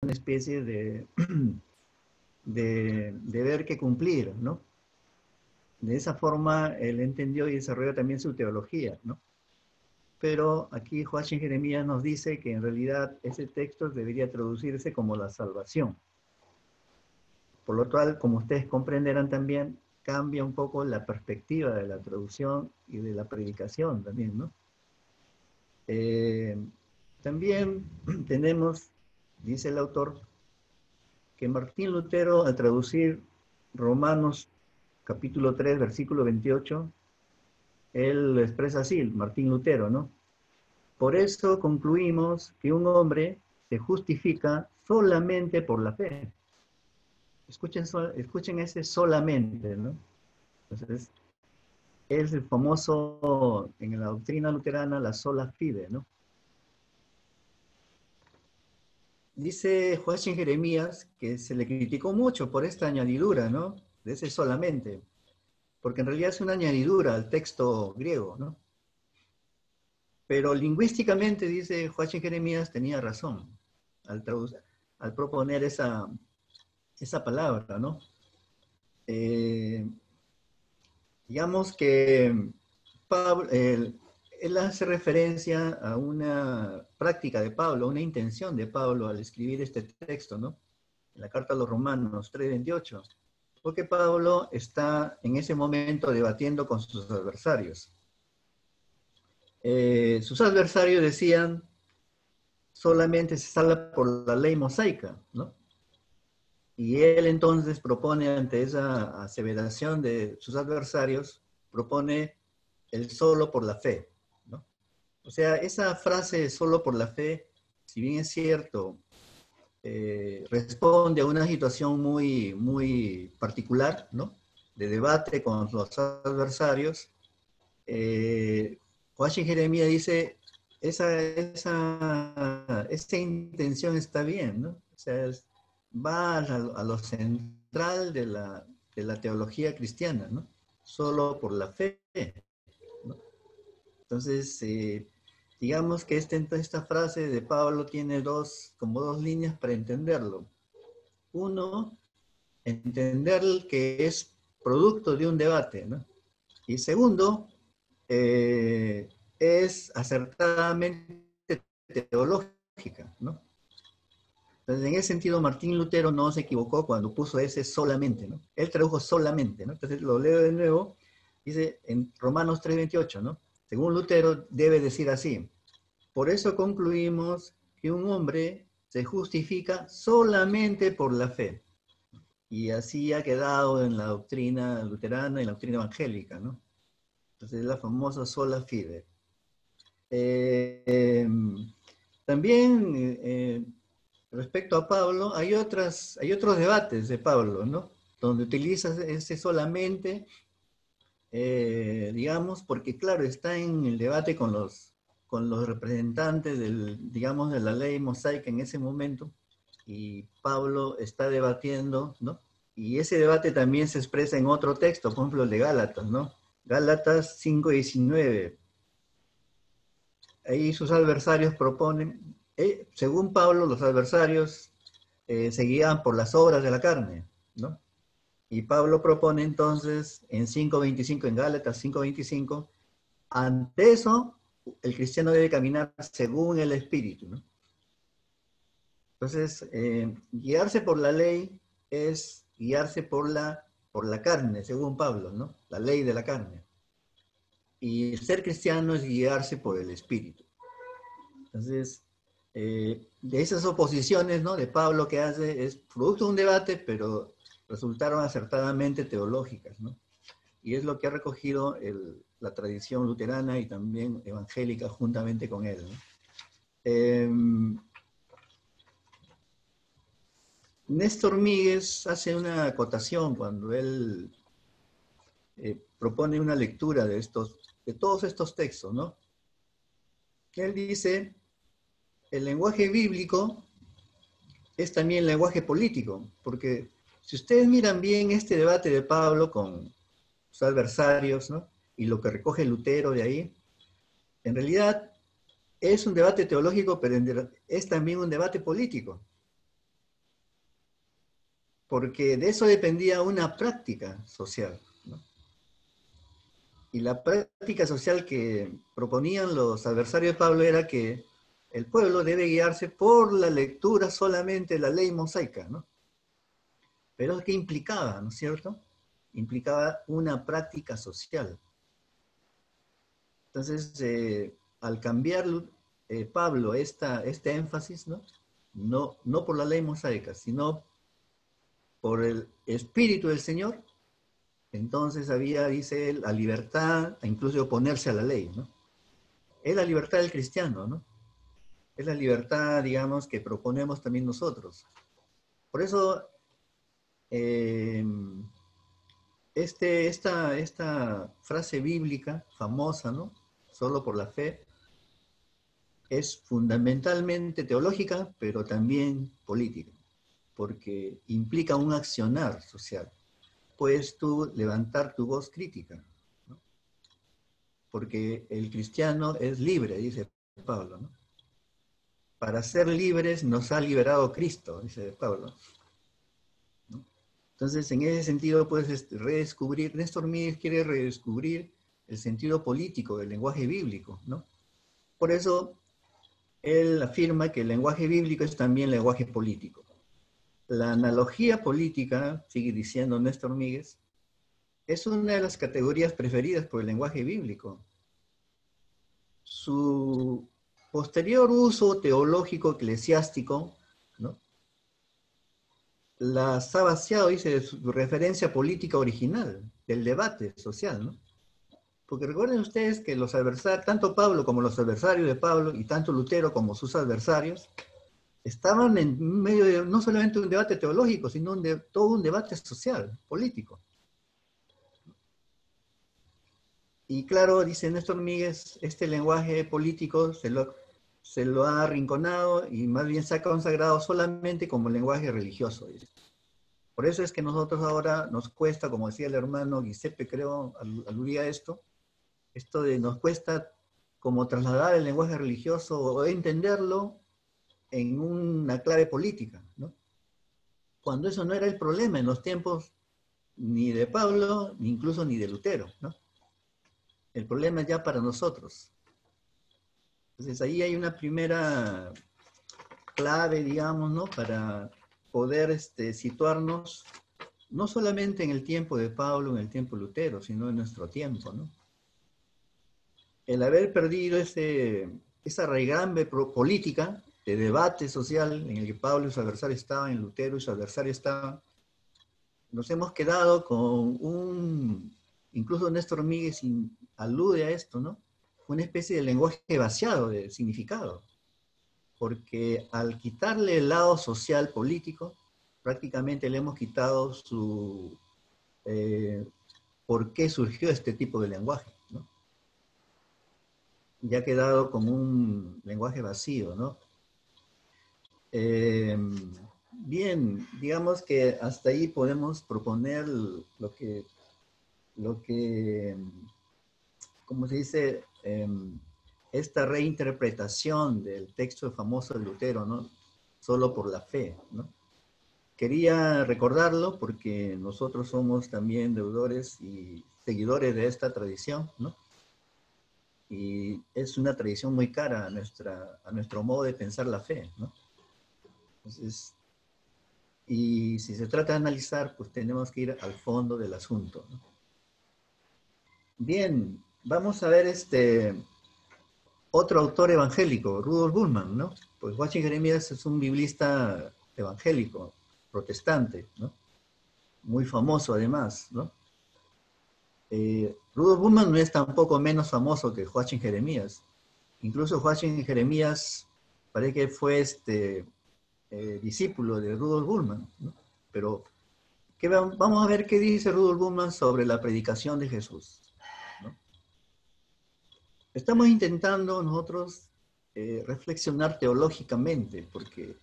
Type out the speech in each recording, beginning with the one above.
una especie de deber que cumplir, ¿no? De esa forma él entendió y desarrolló también su teología, ¿no? Pero aquí Joachim Jeremías nos dice que en realidad ese texto debería traducirse como la salvación. Por lo cual, como ustedes comprenderán también, cambia un poco la perspectiva de la traducción y de la predicación también, ¿no? También tenemos, dice el autor, que Martín Lutero, al traducir Romanos capítulo 3, versículo 28, él lo expresa así, Martín Lutero, ¿no? Por eso concluimos que un hombre se justifica solamente por la fe. Escuchen ese solamente, ¿no? Entonces, es el famoso, en la doctrina luterana, la sola fide, ¿no? Dice Joachim Jeremías que se le criticó mucho por esta añadidura, ¿no? De ese solamente, porque en realidad es una añadidura al texto griego, ¿no? Pero lingüísticamente, dice Joachim Jeremías, tenía razón al, al proponer esa palabra, ¿no? Eh, digamos que Pablo, él hace referencia a una práctica de Pablo, a una intención de Pablo al escribir este texto, ¿no? En la carta a los Romanos 3:28, porque Pablo está en ese momento debatiendo con sus adversarios. Sus adversarios decían, solamente se salva por la ley mosaica, ¿no? Y él entonces propone, ante esa aseveración de sus adversarios, propone el solo por la fe, ¿no? O sea, esa frase solo por la fe, si bien es cierto, responde a una situación muy, muy particular, ¿no? De debate con los adversarios. Joachim Jeremías dice, esa intención está bien, ¿no? O sea, va a lo central de la teología cristiana, ¿no? Solo por la fe, ¿no? Entonces, digamos que esta frase de Pablo tiene como dos líneas para entenderlo. Uno, entender que es producto de un debate, ¿no? Y segundo, es acertadamente teológica, ¿no? Entonces, en ese sentido, Martín Lutero no se equivocó cuando puso ese solamente, ¿no? Él tradujo solamente, ¿no? Entonces, lo leo de nuevo, dice en Romanos 3:28, ¿no? Según Lutero, debe decir así, por eso concluimos que un hombre se justifica solamente por la fe. Y así ha quedado en la doctrina luterana y la doctrina evangélica, ¿no? Entonces, es la famosa sola fide. También, respecto a Pablo, hay otros debates de Pablo, ¿no? Donde utiliza ese solamente, digamos, porque claro, está en el debate con los representantes digamos, de la ley mosaica en ese momento, y Pablo está debatiendo, ¿no? Y ese debate también se expresa en otro texto, por ejemplo, el de Gálatas, ¿no? Gálatas 5:19. Ahí sus adversarios proponen, según Pablo, los adversarios se guían por las obras de la carne, ¿no? Y Pablo propone entonces en 5:25, en Gálatas 5:25, ante eso, el cristiano debe caminar según el Espíritu, ¿no? Entonces, guiarse por la ley es guiarse por la carne, según Pablo, ¿no? La ley de la carne. Y ser cristiano es guiarse por el Espíritu. Entonces, de esas oposiciones, ¿no? De Pablo que hace, es producto de un debate, pero resultaron acertadamente teológicas, ¿no? Y es lo que ha recogido la tradición luterana y también evangélica juntamente con él, ¿no? Néstor Míguez hace una acotación cuando él propone una lectura de todos estos textos, ¿no? Él dice, el lenguaje bíblico es también lenguaje político, porque si ustedes miran bien este debate de Pablo con sus adversarios, ¿no? Y lo que recoge Lutero de ahí, en realidad es un debate teológico, pero es también un debate político. porque de eso dependía una práctica social, ¿no? Y la práctica social que proponían los adversarios de Pablo era que el pueblo debe guiarse por la lectura solamente de la ley mosaica, ¿no? Pero ¿qué implicaba, no es cierto? Implicaba una práctica social. Entonces, al cambiar Pablo este énfasis, ¿no? No por la ley mosaica, sino por el Espíritu del Señor, entonces había, dice él, la libertad a incluso oponerse a la ley, ¿no? Es la libertad del cristiano, ¿no? Es la libertad, digamos, que proponemos también nosotros. Por eso, eh, esta frase bíblica famosa, ¿no? Solo por la fe, es fundamentalmente teológica, pero también política, porque implica un accionar social. Puedes tú levantar tu voz crítica, ¿no? Porque el cristiano es libre, dice Pablo, ¿no? Para ser libres nos ha liberado Cristo, dice Pablo, ¿no? Entonces, en ese sentido, puedes redescubrir, Néstor Míguez quiere redescubrir el sentido político del lenguaje bíblico, ¿no? Por eso, él afirma que el lenguaje bíblico es también lenguaje político. La analogía política, sigue diciendo Néstor Míguez, es una de las categorías preferidas por el lenguaje bíblico. Su posterior uso teológico eclesiástico, ¿no? Las ha vaciado, dice, de su referencia política original, del debate social, ¿no? Porque recuerden ustedes que los adversarios, tanto Pablo como los adversarios de Pablo, y tanto Lutero como sus adversarios, estaban en medio de no solamente un debate teológico, sino todo un debate social, político. Y claro, dice Néstor Míguez, este lenguaje político se lo ha arrinconado y más bien se ha consagrado solamente como lenguaje religioso, dice. Por eso es que nosotros ahora nos cuesta, como decía el hermano Giuseppe, creo, aludía a esto de nos cuesta como trasladar el lenguaje religioso o entenderlo en una clave política, ¿no? Cuando eso no era el problema en los tiempos ni de Pablo, ni incluso ni de Lutero, ¿no? El problema es ya para nosotros. Entonces ahí hay una primera clave, digamos, ¿no? Para poder situarnos no solamente en el tiempo de Pablo, en el tiempo de Lutero, sino en nuestro tiempo, ¿no? El haber perdido esa raigambre política de debate social en el que Pablo y su adversario estaban, en Lutero y su adversario estaban, nos hemos quedado con incluso Néstor Míguez alude a esto, ¿no? Una especie de lenguaje vaciado de significado, porque al quitarle el lado social político, prácticamente le hemos quitado por qué surgió este tipo de lenguaje, ¿no? Ya ha quedado como un lenguaje vacío, ¿no? Eh, bien, digamos que hasta ahí podemos proponer lo que ¿cómo se dice? Esta reinterpretación del texto famoso de Lutero, ¿no? Solo por la fe, ¿no? Quería recordarlo porque nosotros somos también deudores y seguidores de esta tradición, ¿no? Y es una tradición muy cara a nuestro modo de pensar la fe, ¿no? Entonces, y si se trata de analizar, pues tenemos que ir al fondo del asunto, ¿no? Bien, vamos a ver otro autor evangélico, Rudolf Bultmann, ¿no? Pues Joachim Jeremías es un biblista evangélico, protestante, ¿no? Muy famoso además, ¿no? Rudolf Bultmann no es tampoco menos famoso que Joachim Jeremías. Incluso Joachim Jeremías parece que fue discípulo de Rudolf Bultmann, ¿no? Pero vamos a ver qué dice Rudolf Bultmann sobre la predicación de Jesús, ¿no? Estamos intentando nosotros reflexionar teológicamente, porque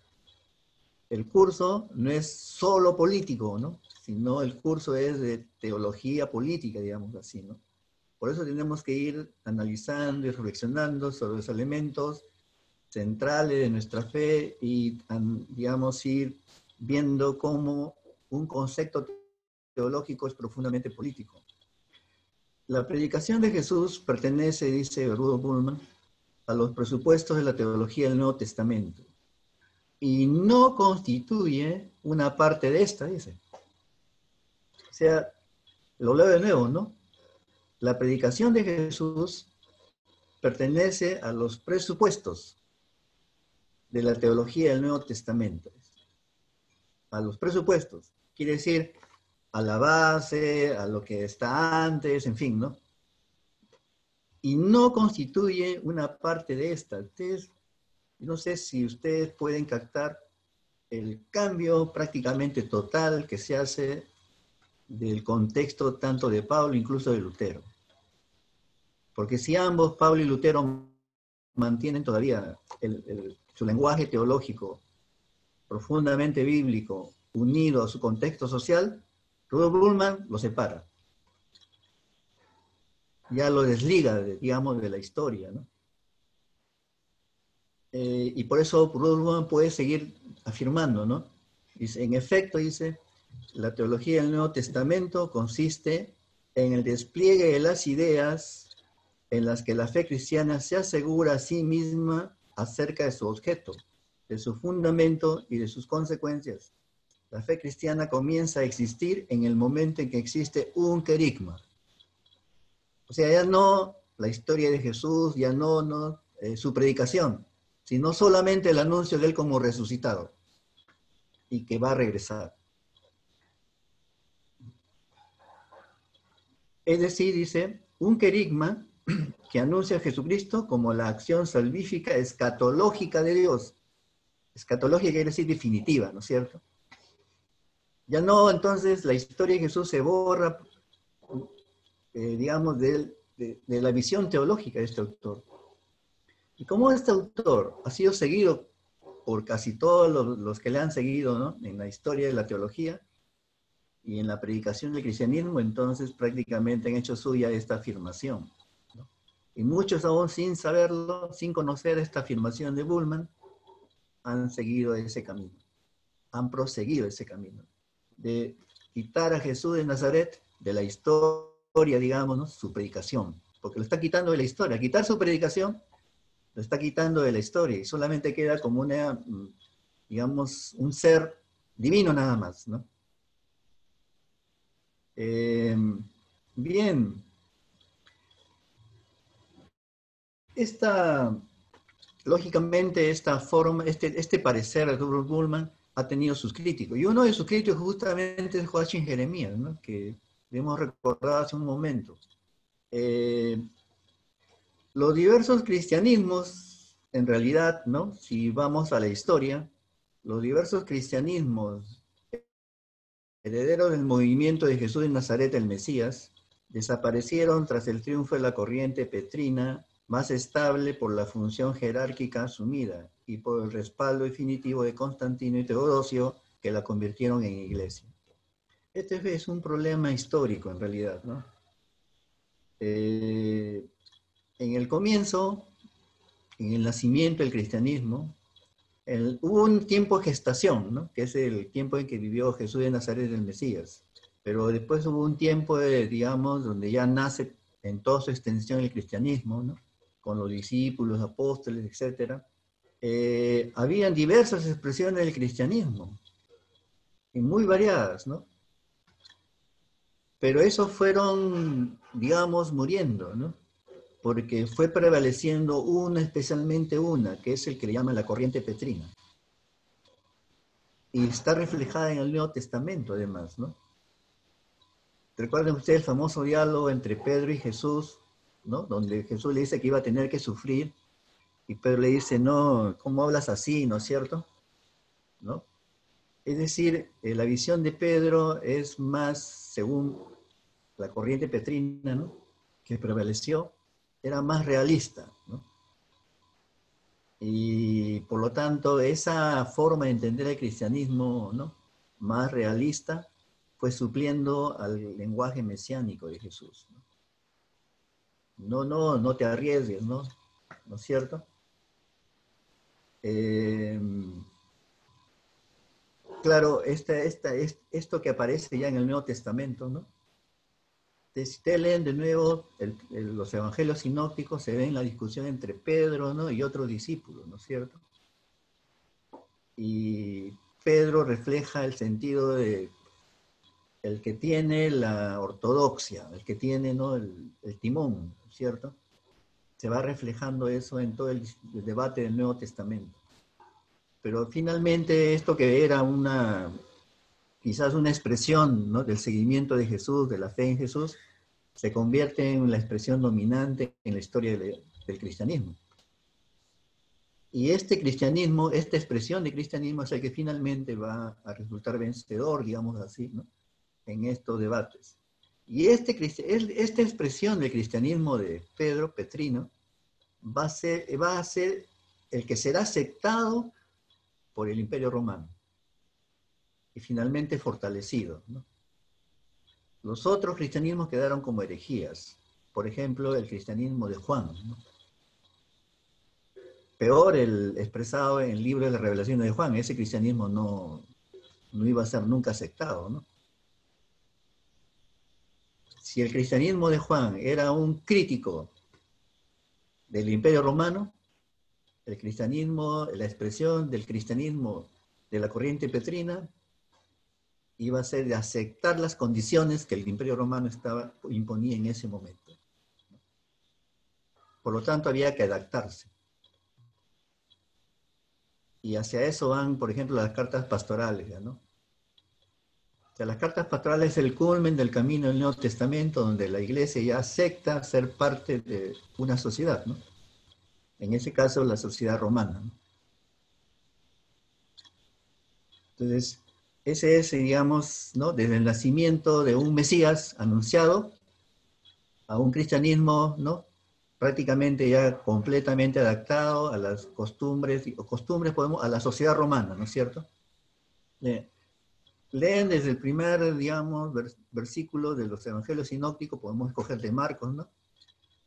el curso no es solo político, ¿no? Sino el curso es de teología política, digamos así, ¿no? Por eso tenemos que ir analizando y reflexionando sobre los elementos centrales de nuestra fe y, digamos, ir viendo cómo un concepto teológico, es profundamente político. La predicación de Jesús pertenece, dice Rudolf Bultmann, a los presupuestos de la teología del Nuevo Testamento y no constituye una parte de esta, dice. O sea, lo leo de nuevo, ¿no? La predicación de Jesús pertenece a los presupuestos de la teología del Nuevo Testamento. A los presupuestos. Quiere decir, a la base, a lo que está antes, en fin, ¿no? Y no constituye una parte de esta. Ustedes, no sé si ustedes pueden captar el cambio prácticamente total que se hace del contexto tanto de Pablo, incluso de Lutero. Porque si ambos, Pablo y Lutero, mantienen todavía su lenguaje teológico profundamente bíblico, unido a su contexto social, Rudolf Bultmann lo separa. Ya lo desliga, digamos, de la historia, ¿no? Y por eso Rudolf Bultmann puede seguir afirmando, ¿no? Dice, en efecto, dice, la teología del Nuevo Testamento consiste en el despliegue de las ideas en las que la fe cristiana se asegura a sí misma acerca de su objeto, de su fundamento y de sus consecuencias. La fe cristiana comienza a existir en el momento en que existe un querigma. O sea, ya no la historia de Jesús, ya no su predicación, sino solamente el anuncio de él como resucitado y que va a regresar. Es decir, dice, un querigma que anuncia a Jesucristo como la acción salvífica escatológica de Dios. Escatológica quiere decir definitiva, ¿no es cierto? Ya no, entonces, la historia de Jesús se borra, digamos, de la visión teológica de este autor. Y como este autor ha sido seguido por casi todos los que le han seguido, ¿no?, en la historia de la teología y en la predicación del cristianismo, entonces prácticamente han hecho suya esta afirmación, ¿no? Y muchos aún sin saberlo, sin conocer esta afirmación de Bultmann, han seguido ese camino, han proseguido ese camino de quitar a Jesús de Nazaret de la historia, digamos, ¿no?, su predicación, porque lo está quitando de la historia. Quitar su predicación lo está quitando de la historia y solamente queda como una, digamos, un ser divino nada más, ¿no? Bien, esta, lógicamente, esta forma, este parecer de Rudolf Bultmann ha tenido sus críticos, y uno de sus críticos justamente es Joachim Jeremías, ¿no?, que hemos recordado hace un momento. Los diversos cristianismos, en realidad, ¿no?, si vamos a la historia, los diversos cristianismos herederos del movimiento de Jesús de Nazaret, el Mesías, desaparecieron tras el triunfo de la corriente petrina, más estable por la función jerárquica asumida y por el respaldo definitivo de Constantino y Teodosio, que la convirtieron en iglesia. Este es un problema histórico, en realidad, ¿no? En el comienzo, en el nacimiento del cristianismo, hubo un tiempo de gestación, ¿no?, que es el tiempo en que vivió Jesús de Nazaret, el Mesías. Pero después hubo un tiempo, digamos, donde ya nace en toda su extensión el cristianismo, ¿no?, con los discípulos, apóstoles, etc. Habían diversas expresiones del cristianismo, y muy variadas, ¿no? Pero esos fueron, digamos, muriendo, ¿no?, porque fue prevaleciendo una, especialmente una, que es el que le llaman la corriente petrina. Y está reflejada en el Nuevo Testamento, además, ¿no? Recuerden ustedes el famoso diálogo entre Pedro y Jesús, ¿no?, donde Jesús le dice que iba a tener que sufrir, y Pedro le dice, no, ¿cómo hablas así?, ¿no es cierto?, ¿no? Es decir, la visión de Pedro es más, según la corriente petrina, ¿no?, que prevaleció, era más realista, ¿no? Y por lo tanto, esa forma de entender el cristianismo, ¿no?, más realista, fue supliendo al lenguaje mesiánico de Jesús, ¿no? No te arriesgues, ¿no? ¿No es cierto? claro, esto que aparece ya en el Nuevo Testamento, ¿no? Si ustedes leen de nuevo los evangelios sinópticos, se ve en la discusión entre Pedro, ¿no? Y otros discípulos, ¿no es cierto? Y Pedro refleja el sentido de el que tiene la ortodoxia, el que tiene, ¿no? el timón, ¿cierto? Se va reflejando eso en todo el debate del Nuevo Testamento. Pero finalmente esto que era quizás una expresión, ¿no? del seguimiento de Jesús, de la fe en Jesús, se convierte en la expresión dominante en la historia del cristianismo. Y este cristianismo, esta expresión de cristianismo es el que finalmente va a resultar vencedor, digamos así, ¿no? en estos debates. Y esta expresión del cristianismo de Pedro Petrino va a ser el que será aceptado por el Imperio Romano y finalmente fortalecido, ¿no? Los otros cristianismos quedaron como herejías. Por ejemplo, el cristianismo de Juan, ¿no? Peor el expresado en el libro de las Revelaciones de Juan. Ese cristianismo no iba a ser nunca aceptado, ¿no? Si el cristianismo de Juan era un crítico del Imperio Romano, el cristianismo, la expresión del cristianismo de la corriente petrina iba a ser de aceptar las condiciones que el Imperio Romano imponía en ese momento. Por lo tanto, había que adaptarse. Y hacia eso van, por ejemplo, las cartas pastorales, ¿ya, ¿no? O sea, las cartas pastorales es el culmen del camino del Nuevo Testamento, donde la iglesia ya acepta ser parte de una sociedad, ¿no? En ese caso, la sociedad romana, ¿no? Entonces, ese es, digamos, ¿no? Desde el nacimiento de un Mesías anunciado a un cristianismo, ¿no? Prácticamente ya completamente adaptado a las costumbres, a la sociedad romana, ¿no es cierto? Leen desde el primer, digamos, versículo de los evangelios sinópticos, podemos escoger de Marcos, ¿no?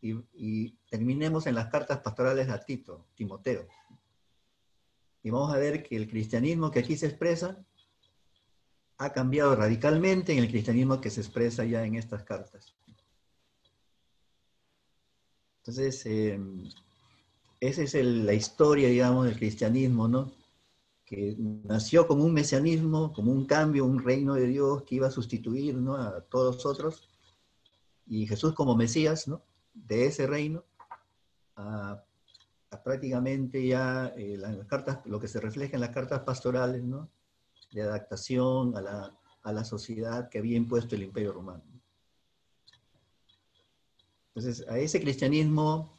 Y terminemos en las cartas pastorales a Timoteo. Y vamos a ver que el cristianismo que aquí se expresa ha cambiado radicalmente en el cristianismo que se expresa ya en estas cartas. Entonces, esa es la historia, digamos, del cristianismo, ¿no? Que nació como un mesianismo, como un cambio, un reino de Dios que iba a sustituir, ¿no? a todos los otros, y Jesús como Mesías, ¿no? de ese reino, a prácticamente ya las cartas, lo que se refleja en las cartas pastorales, ¿no? de adaptación a la sociedad que había impuesto el Imperio Romano. Entonces, a ese cristianismo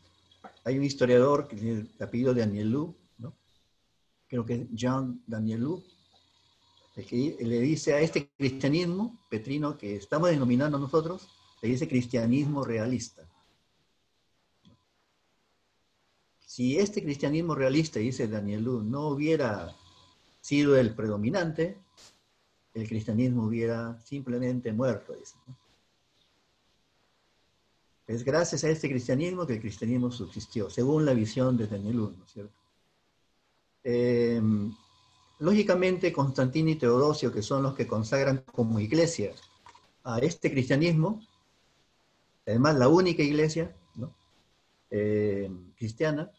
hay un historiador que tiene el apellido de Danielou, ¿no? Creo que es Jean Danielou, el que le dice a este cristianismo petrino que estamos denominando nosotros, le dice cristianismo realista. Si este cristianismo realista, dice Danielou, no hubiera sido el predominante, el cristianismo hubiera simplemente muerto, dice, ¿no? Es gracias a este cristianismo que el cristianismo subsistió, según la visión de Danielou, ¿no es cierto? Lógicamente, Constantino y Teodosio, que son los que consagran como iglesia a este cristianismo, además la única iglesia, ¿no? Cristiana,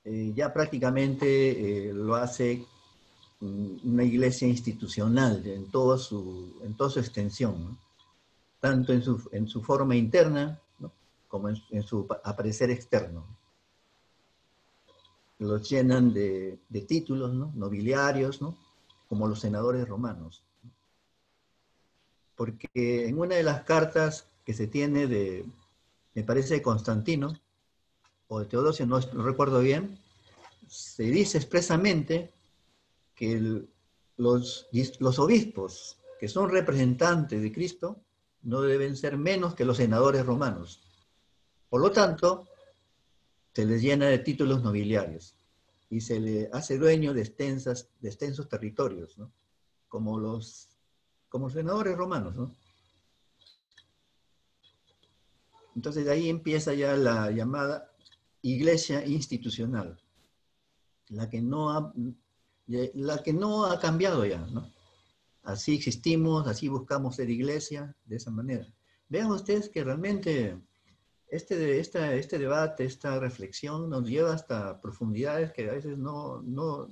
ya prácticamente lo hace una iglesia institucional en toda su extensión, ¿no? Tanto en su forma interna, ¿no? como en su aparecer externo. Los llenan de títulos, ¿no? nobiliarios, ¿no? como los senadores romanos. Porque en una de las cartas que se tiene me parece de Constantino, o de Teodosio, no recuerdo bien, se dice expresamente que los obispos, que son representantes de Cristo, no deben ser menos que los senadores romanos. Por lo tanto, se les llena de títulos nobiliarios y se le hace dueño de extensos territorios, ¿no? como senadores romanos, ¿no? Entonces de ahí empieza ya la llamada iglesia institucional, la que no la que no ha cambiado ya, ¿no? Así existimos, así buscamos ser iglesia, de esa manera. Vean ustedes que realmente este debate, esta reflexión nos lleva hasta profundidades que a veces no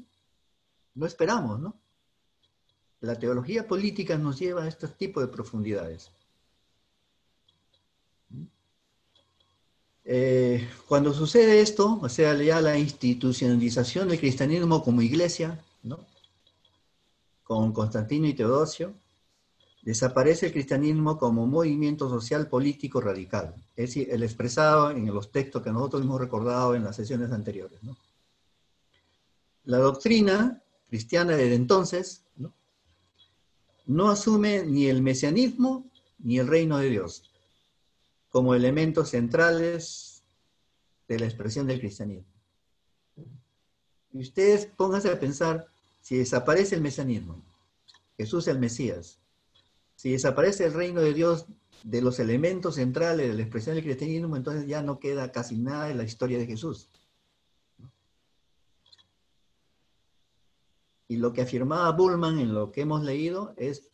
esperamos, ¿no? La teología política nos lleva a este tipo de profundidades. Cuando sucede esto, o sea, ya la institucionalización del cristianismo como iglesia, ¿no? Con Constantino y Teodosio, desaparece el cristianismo como movimiento social político radical, es decir, el expresado en los textos que nosotros hemos recordado en las sesiones anteriores, ¿no? La doctrina cristiana desde entonces, ¿no? No asume ni el mesianismo ni el reino de Dios como elementos centrales de la expresión del cristianismo. Y ustedes pónganse a pensar, si desaparece el mesianismo, Jesús el Mesías, si desaparece el reino de Dios de los elementos centrales de la expresión del cristianismo, entonces ya no queda casi nada de la historia de Jesús. Y lo que afirmaba Bullman en lo que hemos leído es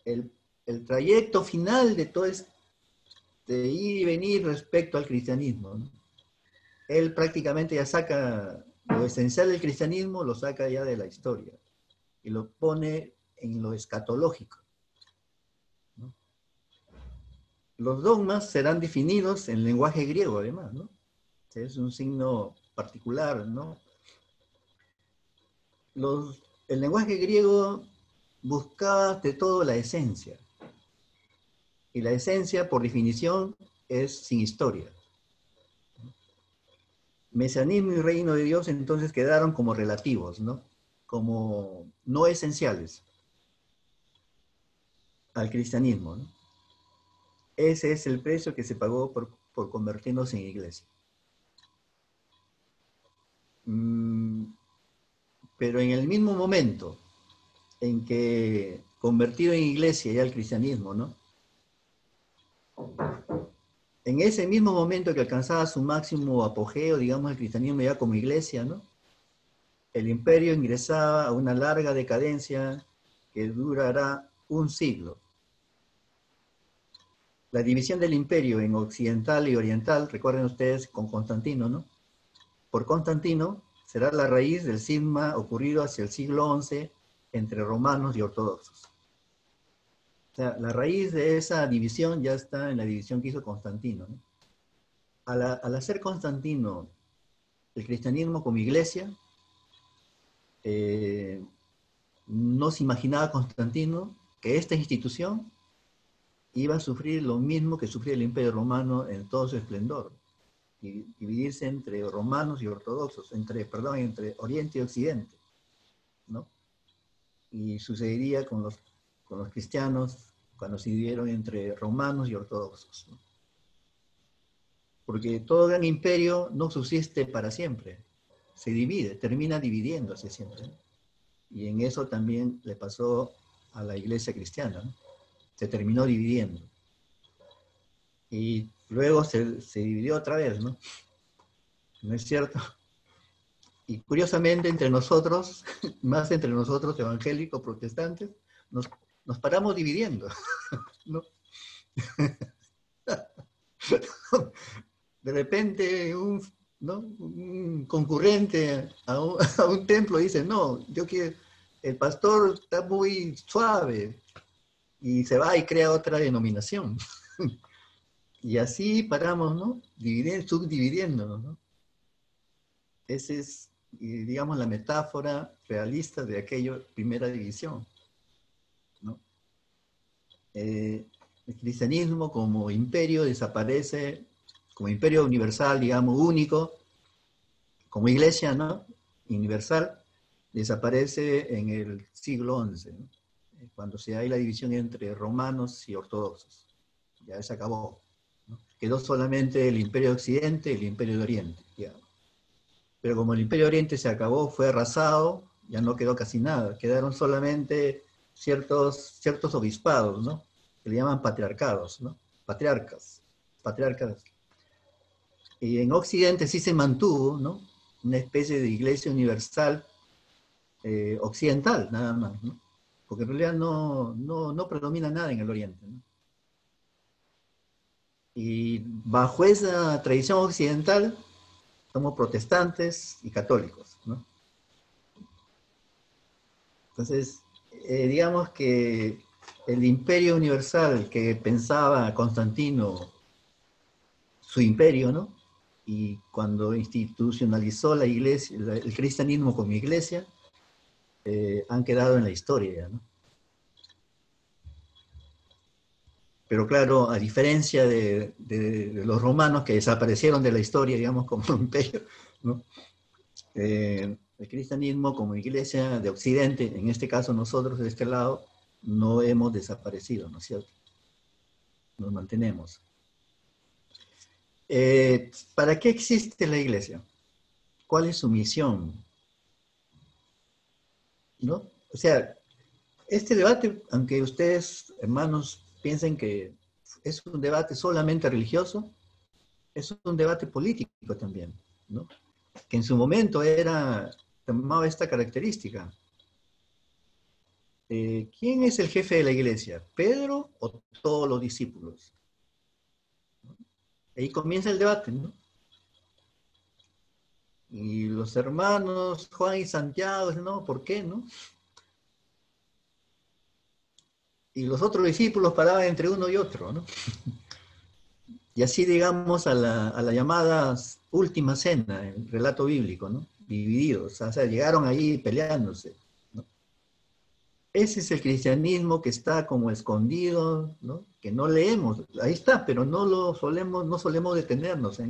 el, el trayecto final de todo este ir y venir respecto al cristianismo, ¿no? Él prácticamente ya saca lo esencial del cristianismo, lo saca ya de la historia y lo pone en lo escatológico, ¿no? Los dogmas serán definidos en lenguaje griego, además, ¿no? Es un signo particular, ¿no? El lenguaje griego buscaba de todo la esencia, y la esencia, por definición, es sin historia. Mesianismo y reino de Dios entonces quedaron como relativos, ¿no? Como no esenciales al cristianismo, ¿no? Ese es el precio que se pagó por convertirnos en iglesia. Pero en el mismo momento en que convertido en iglesia ya el cristianismo, ¿no? En ese mismo momento que alcanzaba su máximo apogeo, digamos, el cristianismo ya como iglesia, ¿no? El imperio ingresaba a una larga decadencia que durará un siglo. La división del imperio en occidental y oriental, recuerden ustedes con Constantino, ¿no? Por Constantino será la raíz del cisma ocurrido hacia el siglo XI entre romanos y ortodoxos. O sea, la raíz de esa división ya está en la división que hizo Constantino, ¿no? Al hacer Constantino el cristianismo como iglesia, no se imaginaba Constantino que esta institución iba a sufrir lo mismo que sufría el Imperio Romano en todo su esplendor, y dividirse entre romanos y ortodoxos, entre Oriente y Occidente, ¿no? Y sucedería con los cristianos cuando se dividieron entre romanos y ortodoxos, ¿no? Porque todo gran imperio no subsiste para siempre, se divide, termina dividiéndose siempre, ¿no? Y en eso también le pasó a la iglesia cristiana, ¿no? Se terminó dividiendo. Y luego se dividió otra vez, ¿no? ¿No es cierto? Y curiosamente entre nosotros, más entre nosotros evangélicos protestantes, nos paramos dividiendo, ¿no? De repente ¿no? Un concurrente a un templo dice, no, el pastor está muy suave, y se va y crea otra denominación. Y así paramos, ¿no? Subdividiéndonos, ¿no? Esa es, digamos, la metáfora realista de aquella primera división, ¿no? El cristianismo como imperio desaparece, como imperio universal, digamos, único, como iglesia, ¿no? Universal, desaparece en el siglo XI, ¿no? Cuando se hay la división entre romanos y ortodoxos. Ya se acabó, ¿no? Quedó solamente el imperio de Occidente y el imperio de Oriente, digamos. Pero como el imperio de Oriente se acabó, fue arrasado, ya no quedó casi nada, quedaron solamente ciertos obispados, ¿no? Que le llaman patriarcados, ¿no? Patriarcas. Y en Occidente sí se mantuvo, ¿no? Una especie de iglesia universal occidental, nada más, ¿no? Porque en realidad no predomina nada en el Oriente, ¿no? Y bajo esa tradición occidental somos protestantes y católicos, ¿no? Entonces, digamos que el imperio universal que pensaba Constantino, su imperio, ¿no? Y cuando institucionalizó la iglesia, el cristianismo como iglesia, han quedado en la historia, ¿no? Pero claro, a diferencia de los romanos que desaparecieron de la historia, digamos, como un imperio, ¿no? El cristianismo como iglesia de Occidente, en este caso nosotros de este lado, no hemos desaparecido, ¿no es cierto? Nos mantenemos. ¿Para qué existe la iglesia? ¿Cuál es su misión? ¿No? O sea, este debate, aunque ustedes, hermanos, piensen que es un debate solamente religioso, es un debate político también, ¿no? Que en su momento tomaba esta característica. ¿Quién es el jefe de la iglesia? ¿Pedro o todos los discípulos? Ahí comienza el debate, ¿no? Y los hermanos Juan y Santiago, no, ¿por qué, no? Y los otros discípulos paraban entre uno y otro, ¿no? Y así, digamos, a la llamada última cena, el relato bíblico, ¿no? Divididos, o sea, llegaron ahí peleándose, ¿no? Ese es el cristianismo que está como escondido, ¿no? Que no leemos, ahí está, pero no solemos detenernos ¿no?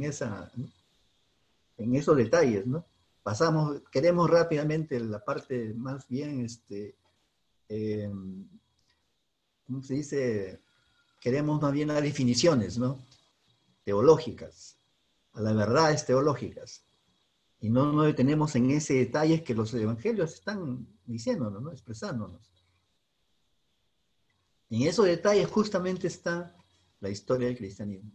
En esos detalles, ¿no? Queremos rápidamente la parte más bien, eh, ¿cómo se dice? Queremos más bien las definiciones, ¿no? Teológicas, a las verdades teológicas. Y no nos detenemos en ese detalle que los evangelios están diciéndonos, ¿no? Expresándonos. En esos detalles justamente está la historia del cristianismo.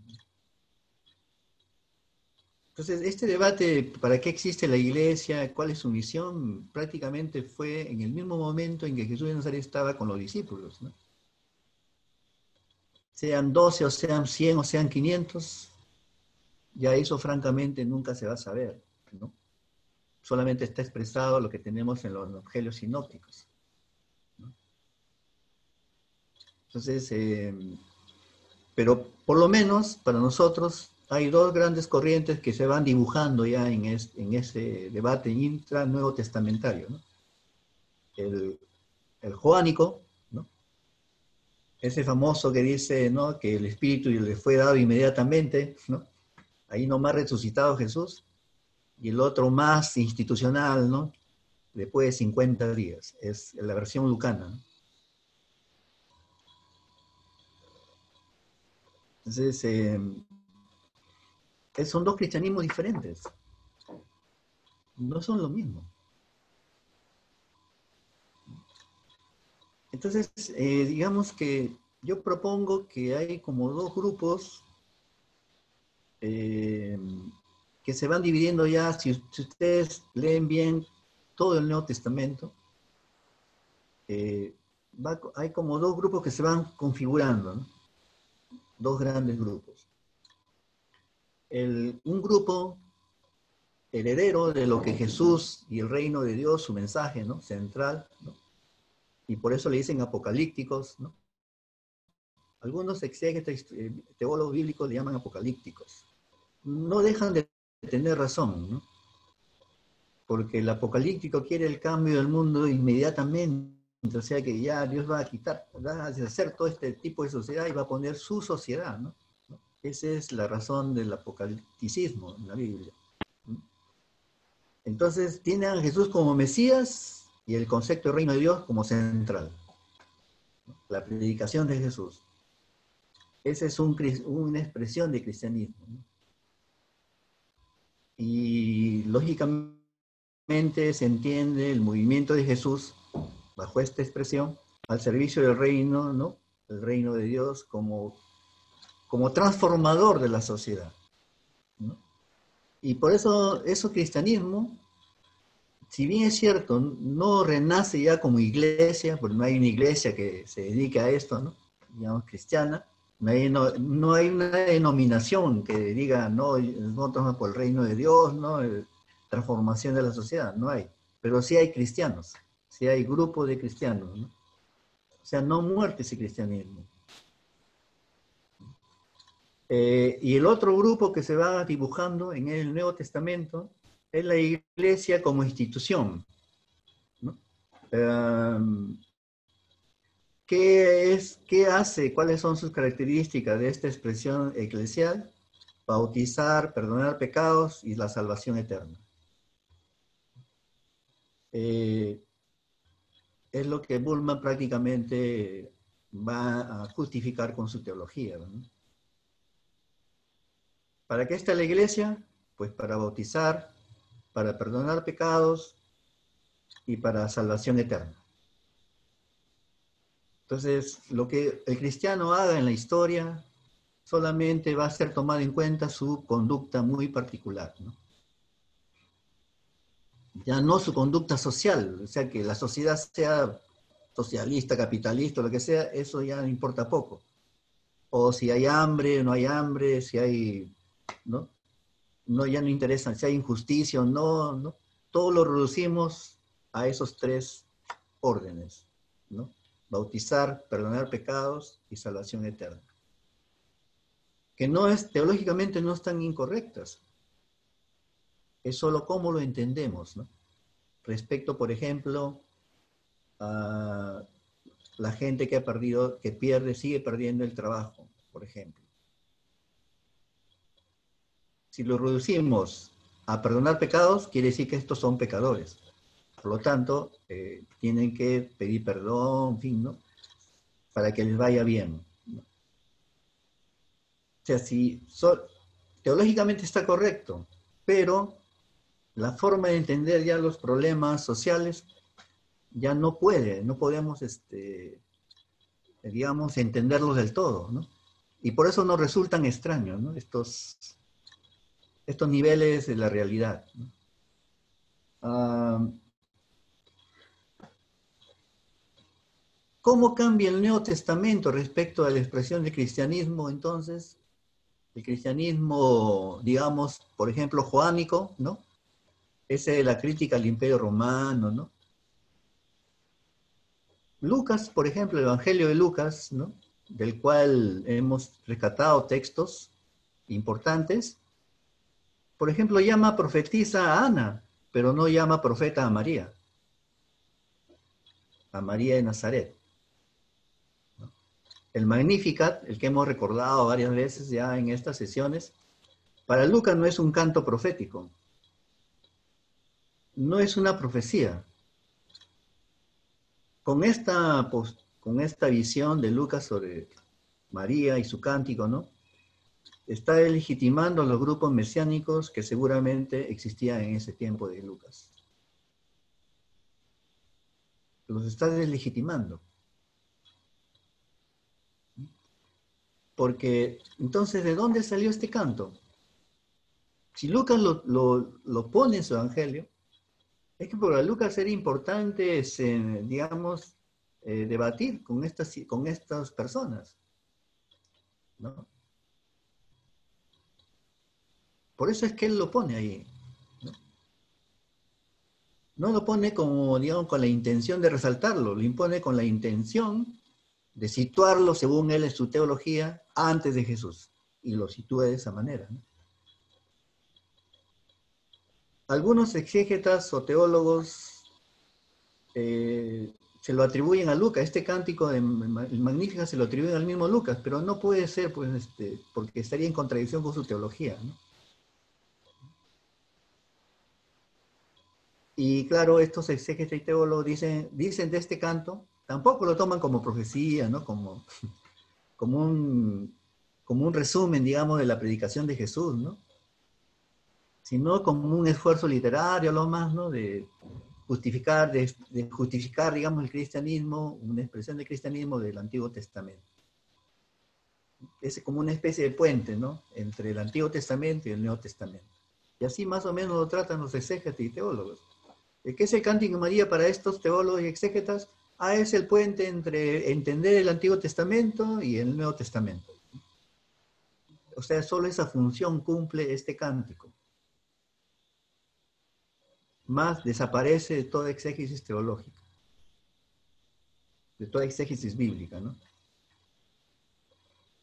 Entonces, este debate, ¿para qué existe la iglesia? ¿Cuál es su misión? Prácticamente fue en el mismo momento en que Jesús de Nazaret estaba con los discípulos, ¿no? Sean 12 o sean 100 o sean 500, ya eso francamente nunca se va a saber, ¿no? Solamente está expresado lo que tenemos en los evangelios sinópticos, ¿no? Entonces, pero por lo menos para nosotros hay dos grandes corrientes que se van dibujando ya en ese debate intra-nuevo testamentario, ¿no? El, el joánico, ¿no? Ese famoso que dice, ¿no? Que el Espíritu le fue dado inmediatamente, ¿no? Ahí nomás resucitado Jesús, y el otro más institucional, ¿no? Después de 50 días, es la versión lucana, ¿no? Entonces, son dos cristianismos diferentes, no son lo mismo. Entonces, digamos que yo propongo que hay como dos grupos eh, que se van dividiendo ya, si ustedes leen bien todo el Nuevo Testamento, hay como dos grupos que se van configurando, ¿no? Dos grandes grupos. Un grupo heredero de lo que Jesús y el reino de Dios, su mensaje, ¿no? Central, ¿no? Y por eso le dicen apocalípticos, ¿no? Algunos exégetas, teólogos bíblicos le llaman apocalípticos. No dejan de tener razón, ¿no? Porque el apocalíptico quiere el cambio del mundo inmediatamente, o sea que ya Dios va a quitar, va a deshacer todo este tipo de sociedad y va a poner su sociedad, ¿no? Esa es la razón del apocalipticismo en la Biblia. Entonces, tiene a Jesús como Mesías y el concepto de reino de Dios como central. La predicación de Jesús. Esa es una expresión de cristianismo, ¿no? Y lógicamente se entiende el movimiento de Jesús bajo esta expresión al servicio del reino, ¿no? El reino de Dios como transformador de la sociedad, ¿no? Y por eso cristianismo si bien es cierto, no renace ya como iglesia, porque no hay una iglesia que se dedique a esto, ¿no? Digamos, cristiana, no hay una denominación que diga, no, nosotros vamos por el reino de Dios, ¿no? Transformación de la sociedad, no hay. Pero sí hay cristianos, sí hay grupos de cristianos, ¿no? O sea, no muerte ese cristianismo. Y el otro grupo que se va dibujando en el Nuevo Testamento es la iglesia como institución, ¿no? ¿Qué hace? ¿Cuáles son sus características de esta expresión eclesial? Bautizar, perdonar pecados y la salvación eterna. Eh, es lo que Bullman prácticamente va a justificar con su teología, ¿no? ¿Para qué está la iglesia? Pues para bautizar, para perdonar pecados y para salvación eterna. Entonces, lo que el cristiano haga en la historia solamente va a ser tomado en cuenta su conducta muy particular, ¿no? Ya no su conducta social, o sea, que la sociedad sea socialista, capitalista, lo que sea, eso ya importa poco. O si hay hambre, no hay hambre, si hay, ¿no? No, ya no interesa, si hay injusticia o no, ¿no? Todo lo reducimos a esos tres órdenes, ¿no? Bautizar, perdonar pecados y salvación eterna. Que no es, teológicamente no están incorrectas, es solo cómo lo entendemos, ¿no? Respecto, por ejemplo, a la gente que ha perdido, que pierde, sigue perdiendo el trabajo, por ejemplo. Si lo reducimos a perdonar pecados, quiere decir que estos son pecadores. Por lo tanto, tienen que pedir perdón, en fin, ¿no? Para que les vaya bien, ¿no? O sea, teológicamente está correcto, pero la forma de entender ya los problemas sociales ya no podemos, digamos, entenderlos del todo, ¿no? Y por eso nos resultan extraños, ¿no? Estos niveles de la realidad, ¿no? ¿Cómo cambia el Nuevo Testamento respecto a la expresión del cristianismo entonces? El cristianismo, digamos, por ejemplo, joánico, ¿no? Esa es la crítica al Imperio Romano, ¿no? Lucas, por ejemplo, el Evangelio de Lucas, ¿no? Del cual hemos rescatado textos importantes. Por ejemplo, llama profetisa a Ana, pero no llama profeta a María de Nazaret, ¿no? El Magnificat, el que hemos recordado varias veces ya en estas sesiones, para Lucas no es un canto profético, no es una profecía. Con esta visión de Lucas sobre María y su cántico, ¿no? Está legitimando a los grupos mesiánicos que seguramente existían en ese tiempo de Lucas. Los está deslegitimando. Porque, entonces, ¿de dónde salió este canto? Si Lucas lo pone en su evangelio, es que para Lucas era importante, digamos, debatir con estas personas, ¿no? Por eso es que él lo pone ahí, ¿no? No lo pone como, digamos, con la intención de resaltarlo, lo impone con la intención de situarlo, según él en su teología, antes de Jesús. Y lo sitúa de esa manera, ¿no? Algunos exégetas o teólogos se lo atribuyen a Lucas. Este cántico de Magnífica se lo atribuyen al mismo Lucas, pero no puede ser, pues, porque estaría en contradicción con su teología, ¿no? Y claro, estos exégetas y teólogos dicen de este canto, tampoco lo toman como profecía, ¿no? Como un, como un resumen, digamos, de la predicación de Jesús, ¿no? Sino como un esfuerzo literario, lo más, ¿no? De justificar, digamos, el cristianismo, una expresión del cristianismo del Antiguo Testamento. Es como una especie de puente, ¿no? Entre el Antiguo Testamento y el Nuevo Testamento. Y así más o menos lo tratan los exégetas y teólogos. ¿Qué es el Cántico María para estos teólogos y exégetas? Es el puente entre entender el Antiguo Testamento y el Nuevo Testamento. O sea, solo esa función cumple este cántico. Más desaparece de toda exégesis teológica, de toda exégesis bíblica, ¿no?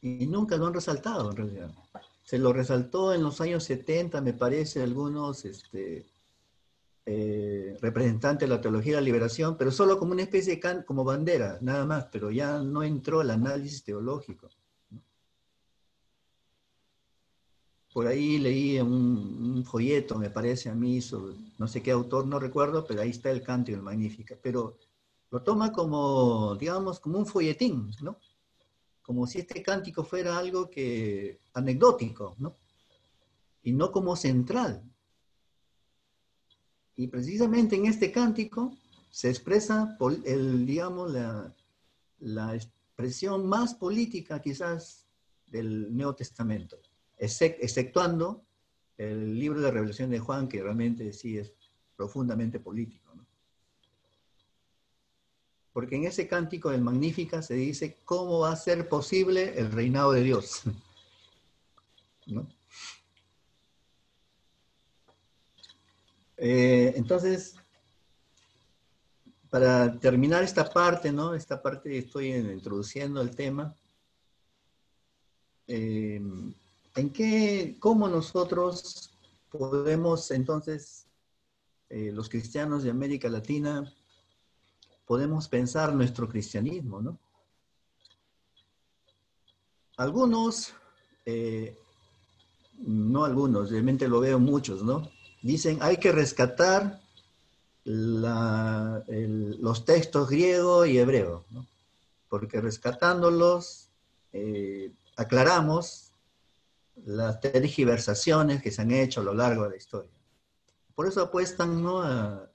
Y nunca lo han resaltado, en realidad. Se lo resaltó en los años 70, me parece, algunos representantes de la teología de la liberación, pero solo como una especie de como bandera, nada más, pero ya no entró al análisis teológico. Por ahí leí un folleto, me parece a mí, sobre, no sé qué autor, no recuerdo, pero ahí está el Cántico del Magnífica. Pero lo toma como, digamos, como un folletín, ¿no? Como si este cántico fuera algo que anecdótico, ¿no? Y no como central. Y precisamente en este cántico se expresa, digamos, la expresión más política quizás del Nuevo Testamento, exceptuando el libro de Revelación de Juan, que realmente sí es profundamente político, ¿no? Porque en ese cántico del Magnífica se dice cómo va a ser posible el reinado de Dios, ¿no? Entonces, para terminar esta parte, ¿no? Esta parte estoy introduciendo el tema. ¿Cómo nosotros podemos entonces, los cristianos de América Latina, podemos pensar nuestro cristianismo, ¿no? Algunos, no algunos, realmente lo veo muchos, ¿no? Dicen, hay que rescatar los textos griego y hebreo, ¿no? Porque rescatándolos, aclaramos las tergiversaciones que se han hecho a lo largo de la historia. Por eso apuestan, ¿no?, a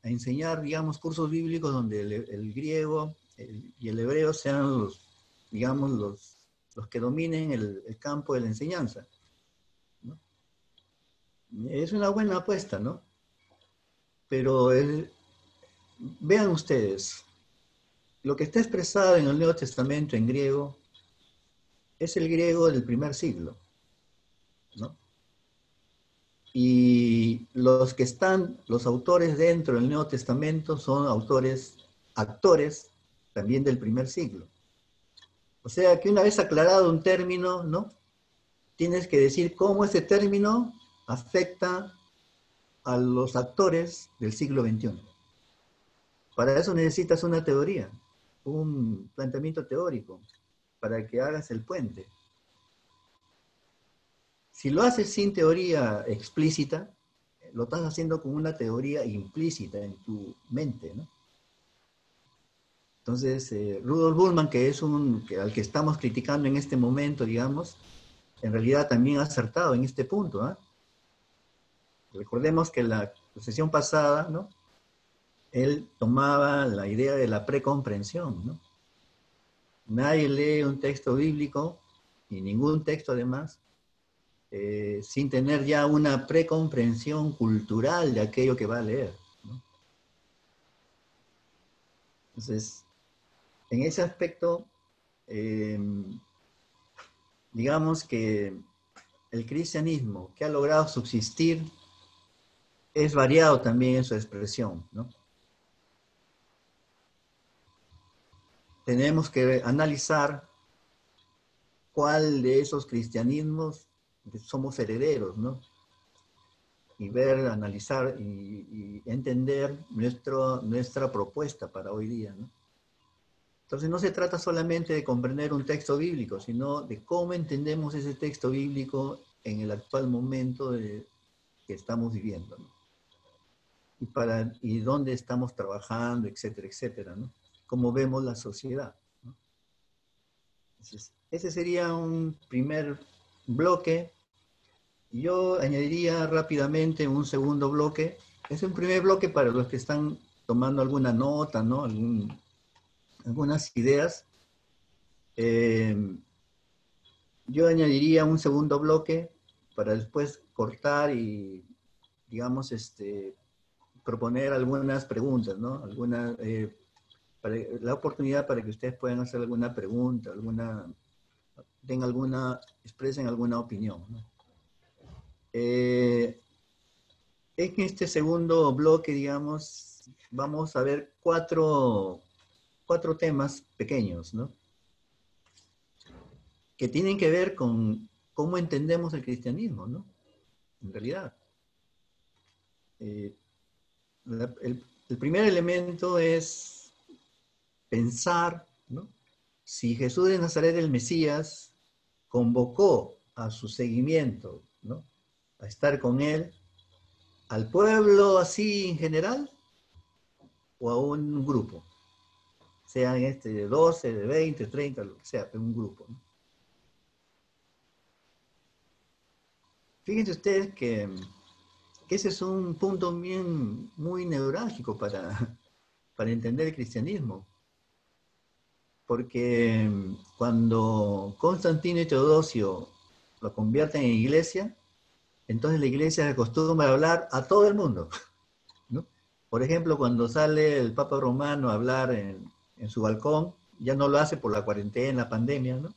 enseñar, digamos, cursos bíblicos donde el griego y el hebreo sean digamos, los que dominen el campo de la enseñanza, ¿no? Es una buena apuesta, ¿no? Pero vean ustedes, lo que está expresado en el Nuevo Testamento en griego es el griego del primer siglo, ¿no? Y los autores dentro del Nuevo Testamento son actores también del primer siglo. O sea que una vez aclarado un término, ¿no?, tienes que decir cómo ese término afecta a los actores del siglo XXI. Para eso necesitas una teoría, un planteamiento teórico, para que hagas el puente. Si lo haces sin teoría explícita, lo estás haciendo con una teoría implícita en tu mente, ¿no? Entonces, Rudolf Bultmann, que es al que estamos criticando en este momento, digamos, en realidad también ha acertado en este punto, ¿eh? Recordemos que la sesión pasada, ¿no?, él tomaba la idea de la precomprensión, ¿no? Nadie lee un texto bíblico, y ningún texto además, sin tener ya una precomprensión cultural de aquello que va a leer, ¿no? Entonces, en ese aspecto, digamos que el cristianismo que ha logrado subsistir es variado también en su expresión, ¿no? Tenemos que analizar cuál de esos cristianismos somos herederos, ¿no? Y ver, analizar y entender nuestra propuesta para hoy día, ¿no? Entonces no se trata solamente de comprender un texto bíblico, sino de cómo entendemos ese texto bíblico en el actual momento que estamos viviendo, ¿no? Y dónde estamos trabajando, etcétera, etcétera, ¿no? Cómo vemos la sociedad, ¿no? Entonces, ese sería un primer bloque. Yo añadiría rápidamente un segundo bloque. Es un primer bloque para los que están tomando alguna nota, ¿no? Algunas ideas. Yo añadiría un segundo bloque para después cortar y, digamos, proponer algunas preguntas, ¿no? La oportunidad para que ustedes puedan hacer alguna pregunta, expresen alguna opinión, ¿no? En este segundo bloque, digamos, vamos a ver cuatro temas pequeños, ¿no? Que tienen que ver con cómo entendemos el cristianismo, ¿no? En realidad. El primer elemento es pensar, ¿no? Si Jesús de Nazaret, el Mesías, convocó a su seguimiento, ¿no? A estar con él, al pueblo así en general, o a un grupo, sean de 12, de 20, 30, lo que sea, pero un grupo, ¿no? Fíjense ustedes que ese es un punto muy neurálgico para entender el cristianismo. Porque cuando Constantino y Teodosio lo convierten en iglesia, entonces la iglesia se acostumbra a hablar a todo el mundo, ¿no? Por ejemplo, cuando sale el Papa Romano a hablar en su balcón, ya no lo hace por la cuarentena, la pandemia, ¿no?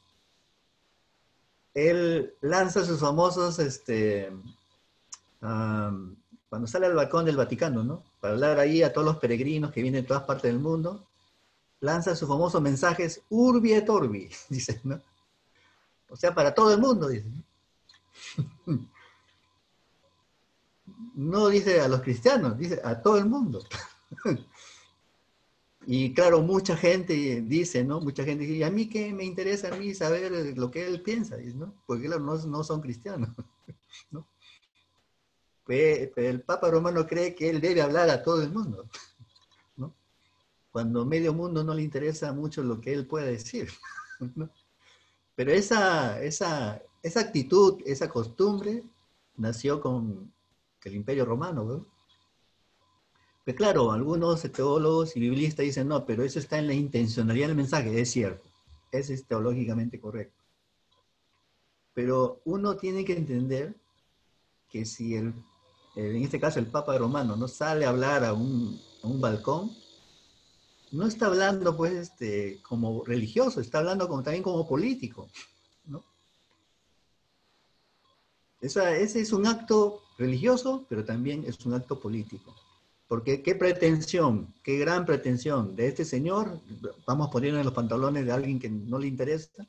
Él lanza sus famosos, cuando sale al balcón del Vaticano, ¿no? Para hablar ahí a todos los peregrinos que vienen de todas partes del mundo, lanza sus famosos mensajes Urbi et Orbi, dice, ¿no? O sea, para todo el mundo, dice. No dice a los cristianos, dice a todo el mundo. Y claro, mucha gente dice, ¿no? Mucha gente dice, ¿y a mí qué me interesa a mí saber lo que él piensa? ¿No? Porque claro, no son cristianos, ¿no? Pero el Papa Romano cree que él debe hablar a todo el mundo, ¿no? Cuando medio mundo no le interesa mucho lo que él pueda decir, ¿no? Pero esa actitud, esa costumbre, nació con el Imperio Romano, ¿no? Pues claro, algunos teólogos y biblistas dicen, no, pero eso está en la intencionalidad del mensaje, es cierto, es teológicamente correcto. Pero uno tiene que entender que si en este caso el Papa Romano no sale a hablar a un balcón, no está hablando pues como religioso, está hablando también como político, ¿no? Ese es un acto religioso, pero también es un acto político. Porque qué pretensión, qué gran pretensión de este señor, vamos poniendo en los pantalones de alguien que no le interesa,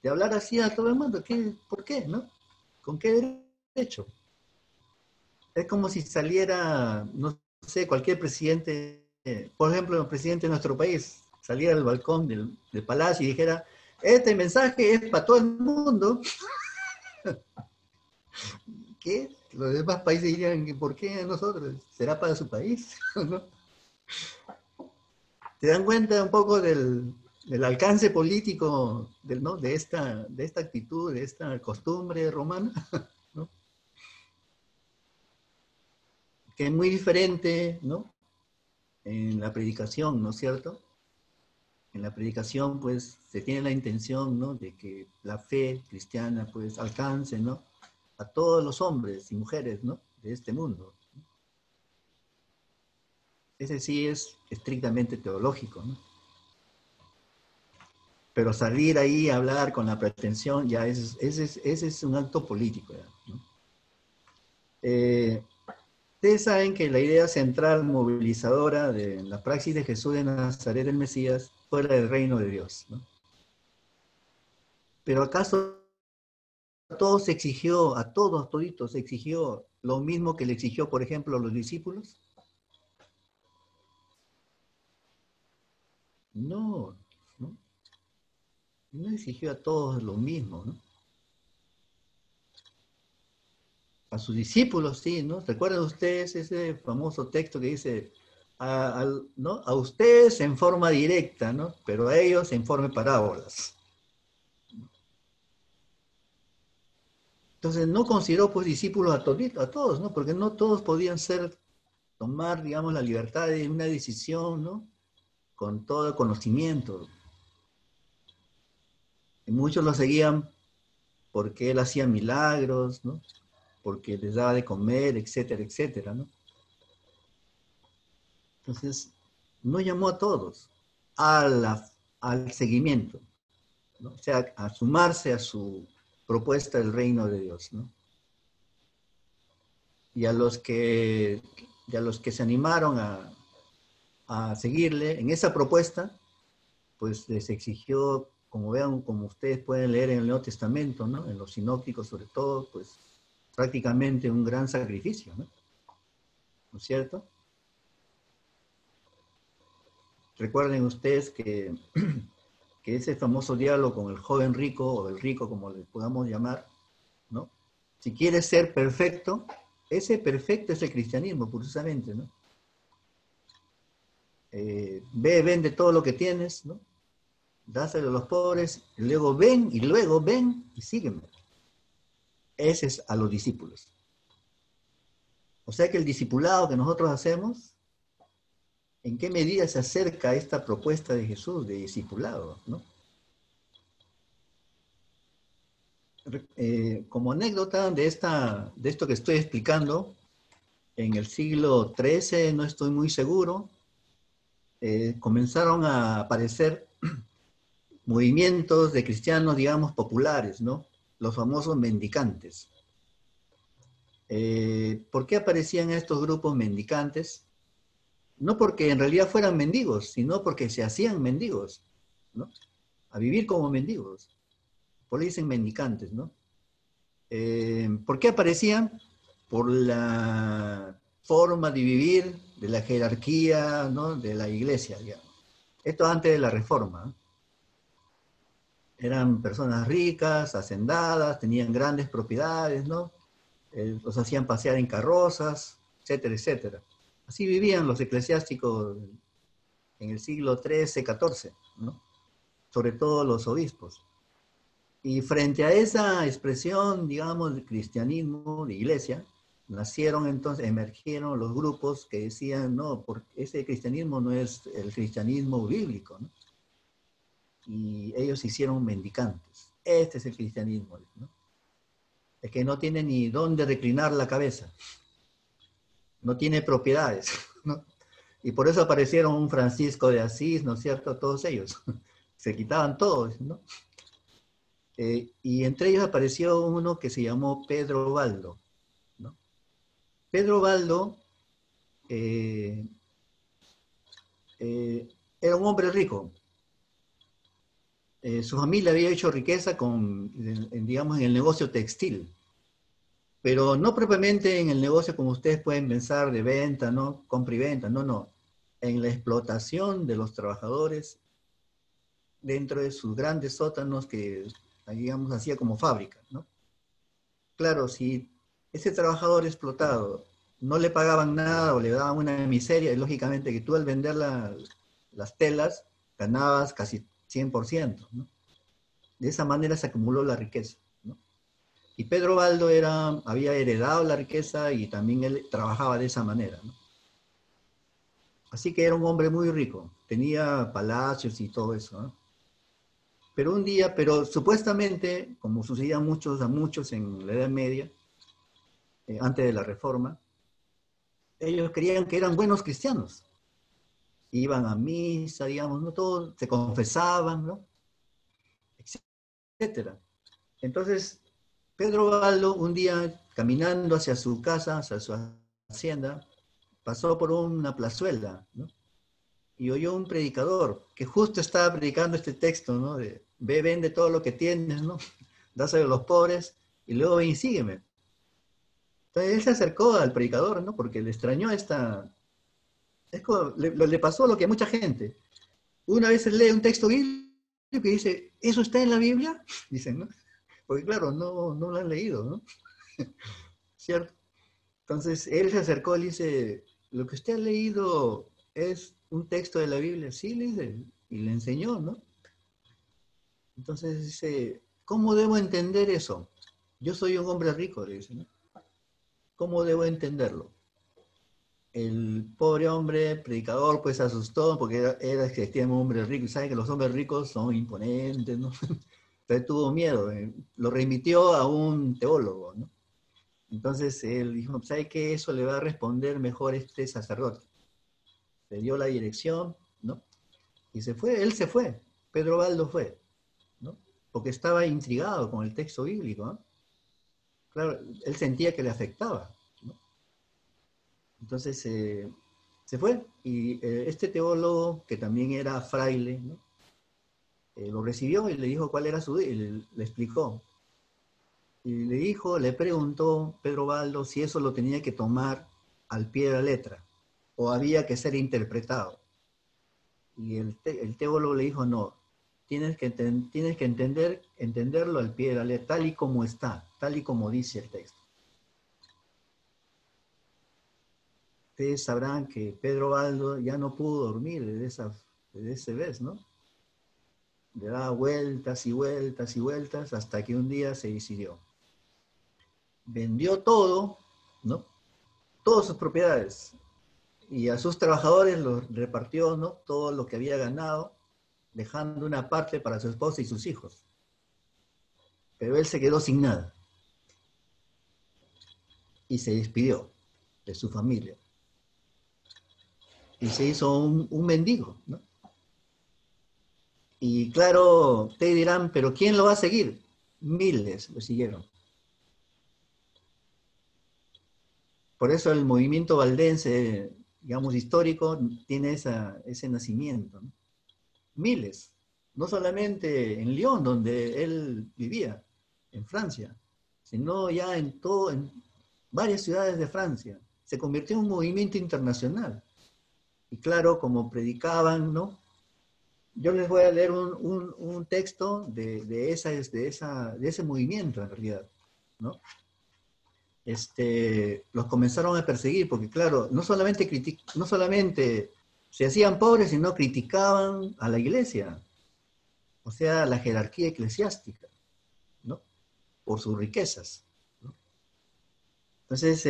de hablar así a todo el mundo. ¿Por qué? ¿No? ¿Con qué derecho? Es como si saliera, no sé, cualquier presidente, por ejemplo, el presidente de nuestro país, saliera al balcón del palacio y dijera, este mensaje es para todo el mundo. ¿Qué? Los demás países dirían, ¿por qué a nosotros? ¿Será para su país? ¿No? ¿Te dan cuenta un poco del alcance político ¿no? de esta actitud, de esta costumbre romana? ¿No? Que es muy diferente, ¿no? En la predicación, ¿no es cierto? En la predicación, pues, se tiene la intención, ¿no? De que la fe cristiana, pues, alcance, ¿no? A todos los hombres y mujeres, ¿no? De este mundo. Ese sí es estrictamente teológico, ¿no? Pero salir ahí a hablar con la pretensión, ya ese es un acto político, ¿no? Ustedes saben que la idea central movilizadora de la praxis de Jesús de Nazaret el Mesías fue la del reino de Dios, ¿no? Pero ¿acaso a todos se exigió, a todos, toditos, se exigió lo mismo que le exigió, por ejemplo, a los discípulos? No, no, no exigió a todos lo mismo, ¿no? A sus discípulos, sí, ¿no? ¿Recuerdan ustedes ese famoso texto que dice, ¿no? A ustedes en forma directa, ¿no? Pero a ellos en forma de parábolas? Entonces no consideró pues discípulos a todos, ¿no? Porque no todos podían tomar, digamos, la libertad de una decisión, ¿no? Con todo conocimiento. Y muchos lo seguían porque él hacía milagros, ¿no? Porque les daba de comer, etcétera, etcétera, ¿no? Entonces, no llamó a todos al seguimiento, ¿no? O sea, a sumarse a su propuesta del reino de Dios, ¿no? Y a los que se animaron a seguirle en esa propuesta, pues les exigió, como vean, como ustedes pueden leer en el Nuevo Testamento, ¿no? En los sinópticos sobre todo, pues prácticamente un gran sacrificio, ¿no? ¿No es cierto? Recuerden ustedes que ese famoso diálogo con el joven rico, o el rico como le podamos llamar, ¿no? Si quieres ser perfecto, ese perfecto es el cristianismo, precisamente, ¿no? Ve, vende todo lo que tienes, ¿no? Dáselo a los pobres, y luego ven y sígueme. Ese es a los discípulos. O sea que el discipulado que nosotros hacemos, ¿en qué medida se acerca a esta propuesta de Jesús de discipulado, ¿no? Como anécdota de esto que estoy explicando, en el siglo XIII, no estoy muy seguro, comenzaron a aparecer movimientos de cristianos, digamos, populares, ¿no? Los famosos mendicantes. ¿Por qué aparecían estos grupos mendicantes? No porque en realidad fueran mendigos, sino porque se hacían mendigos, ¿no? A vivir como mendigos. Por eso dicen mendicantes, ¿no? ¿Por qué aparecían? Por la forma de vivir, de la jerarquía, ¿no? De la iglesia, digamos. Esto antes de la reforma, ¿no? Eran personas ricas, hacendadas, tenían grandes propiedades, ¿no? Los hacían pasear en carrozas, etcétera, etcétera. Así vivían los eclesiásticos en el siglo XIII, XIV, ¿no? Sobre todo los obispos. Y frente a esa expresión, digamos, de cristianismo, de iglesia, nacieron entonces, emergieron los grupos que decían, no, porque ese cristianismo no es el cristianismo bíblico, ¿no? Y ellos se hicieron mendicantes. Este es el cristianismo, ¿no? Es que no tiene ni dónde reclinar la cabeza, no tiene propiedades, ¿no? Y por eso aparecieron un Francisco de Asís, ¿no es cierto? Todos ellos. Se quitaban todos, ¿no? Y entre ellos apareció uno que se llamó Pedro Baldo, ¿no? Pedro Baldo eh, era un hombre rico. Su familia había hecho riqueza digamos, en el negocio textil, pero no propiamente en el negocio como ustedes pueden pensar de venta, ¿no? Compra y venta, no, no. En la explotación de los trabajadores dentro de sus grandes sótanos que, digamos, hacía como fábrica, ¿no? Claro, si ese trabajador explotado no le pagaban nada o le daban una miseria, lógicamente que tú al vender las telas ganabas casi 100%, ¿no? De esa manera se acumuló la riqueza, ¿no? Y Pedro Baldo había heredado la riqueza y también él trabajaba de esa manera, ¿no? Así que era un hombre muy rico, tenía palacios y todo eso, ¿no? Pero un día, pero supuestamente, como sucedía a muchos en la Edad Media, antes de la Reforma, ellos creían que eran buenos cristianos. Iban a misa, digamos, ¿no? Todos se confesaban, ¿no? Etcétera. Entonces, Pedro Baldo, un día caminando hacia su casa, hacia su hacienda, pasó por una plazuela, ¿no? Y oyó un predicador que justo estaba predicando este texto, ¿no? De ve, vende todo lo que tienes, ¿no? Dáselo a los pobres y luego ven y sígueme. Entonces él se acercó al predicador, ¿no? Porque le extrañó le pasó lo que a mucha gente. Una vez él lee un texto bíblico y dice, ¿eso está en la Biblia? Dicen, ¿no? Porque claro, no lo han leído, ¿no? ¿Cierto? Entonces él se acercó y le dice, ¿lo que usted ha leído es un texto de la Biblia? Sí, le dice, y le enseñó, ¿no? Entonces dice, ¿cómo debo entender eso? Yo soy un hombre rico, le dice, ¿no? ¿Cómo debo entenderlo? El pobre hombre, predicador, pues se asustó porque era que este hombre rico y sabe que los hombres ricos son imponentes, ¿no? Entonces tuvo miedo, lo remitió a un teólogo, ¿no? Entonces él dijo, ¿sabe qué? Eso le va a responder mejor este sacerdote. le dio la dirección, ¿no? Y se fue, él se fue, Pedro Baldo fue, ¿no? Porque estaba intrigado con el texto bíblico, ¿no? Claro, él sentía que le afectaba, ¿no? Entonces se fue y este teólogo, que también era fraile, ¿no? Lo recibió y le dijo cuál era su... Y le explicó. Y le dijo, le preguntó Pedro Baldo si eso lo tenía que tomar al pie de la letra o había que ser interpretado. Y el teólogo le dijo, no, tienes que entenderlo al pie de la letra, tal y como está, tal y como dice el texto. Ustedes sabrán que Pedro Baldo ya no pudo dormir desde ese vez, ¿no? Le daba vueltas y vueltas y vueltas hasta que un día se decidió. Vendió todo, ¿no? Todas sus propiedades, y a sus trabajadores los repartió, ¿no? Todo lo que había ganado, dejando una parte para su esposa y sus hijos. Pero él se quedó sin nada y se despidió de su familia y se hizo un mendigo, ¿no? Y claro, ustedes dirán, ¿pero quién lo va a seguir? Miles lo siguieron. Por eso el movimiento valdense, digamos, histórico, tiene ese nacimiento, ¿no? Miles, no solamente en Lyon, donde él vivía, en Francia, sino ya en varias ciudades de Francia. Se convirtió en un movimiento internacional. Y claro, como predicaban, ¿no? Yo les voy a leer un texto de ese movimiento, en realidad, ¿no? Los comenzaron a perseguir, porque claro, no solamente se hacían pobres, sino criticaban a la iglesia, o sea, la jerarquía eclesiástica, ¿no? Por sus riquezas, ¿no? Entonces,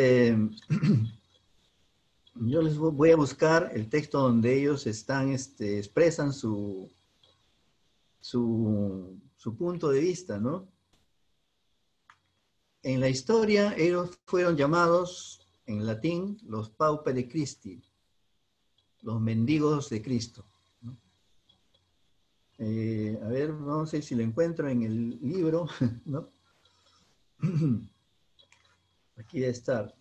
yo les voy a buscar el texto donde ellos expresan su punto de vista, ¿no? En la historia, ellos fueron llamados, en latín, los pauperi Christi, los mendigos de Cristo, ¿no? A ver, vamos a ver si lo encuentro en el libro, ¿no? Aquí debe estar.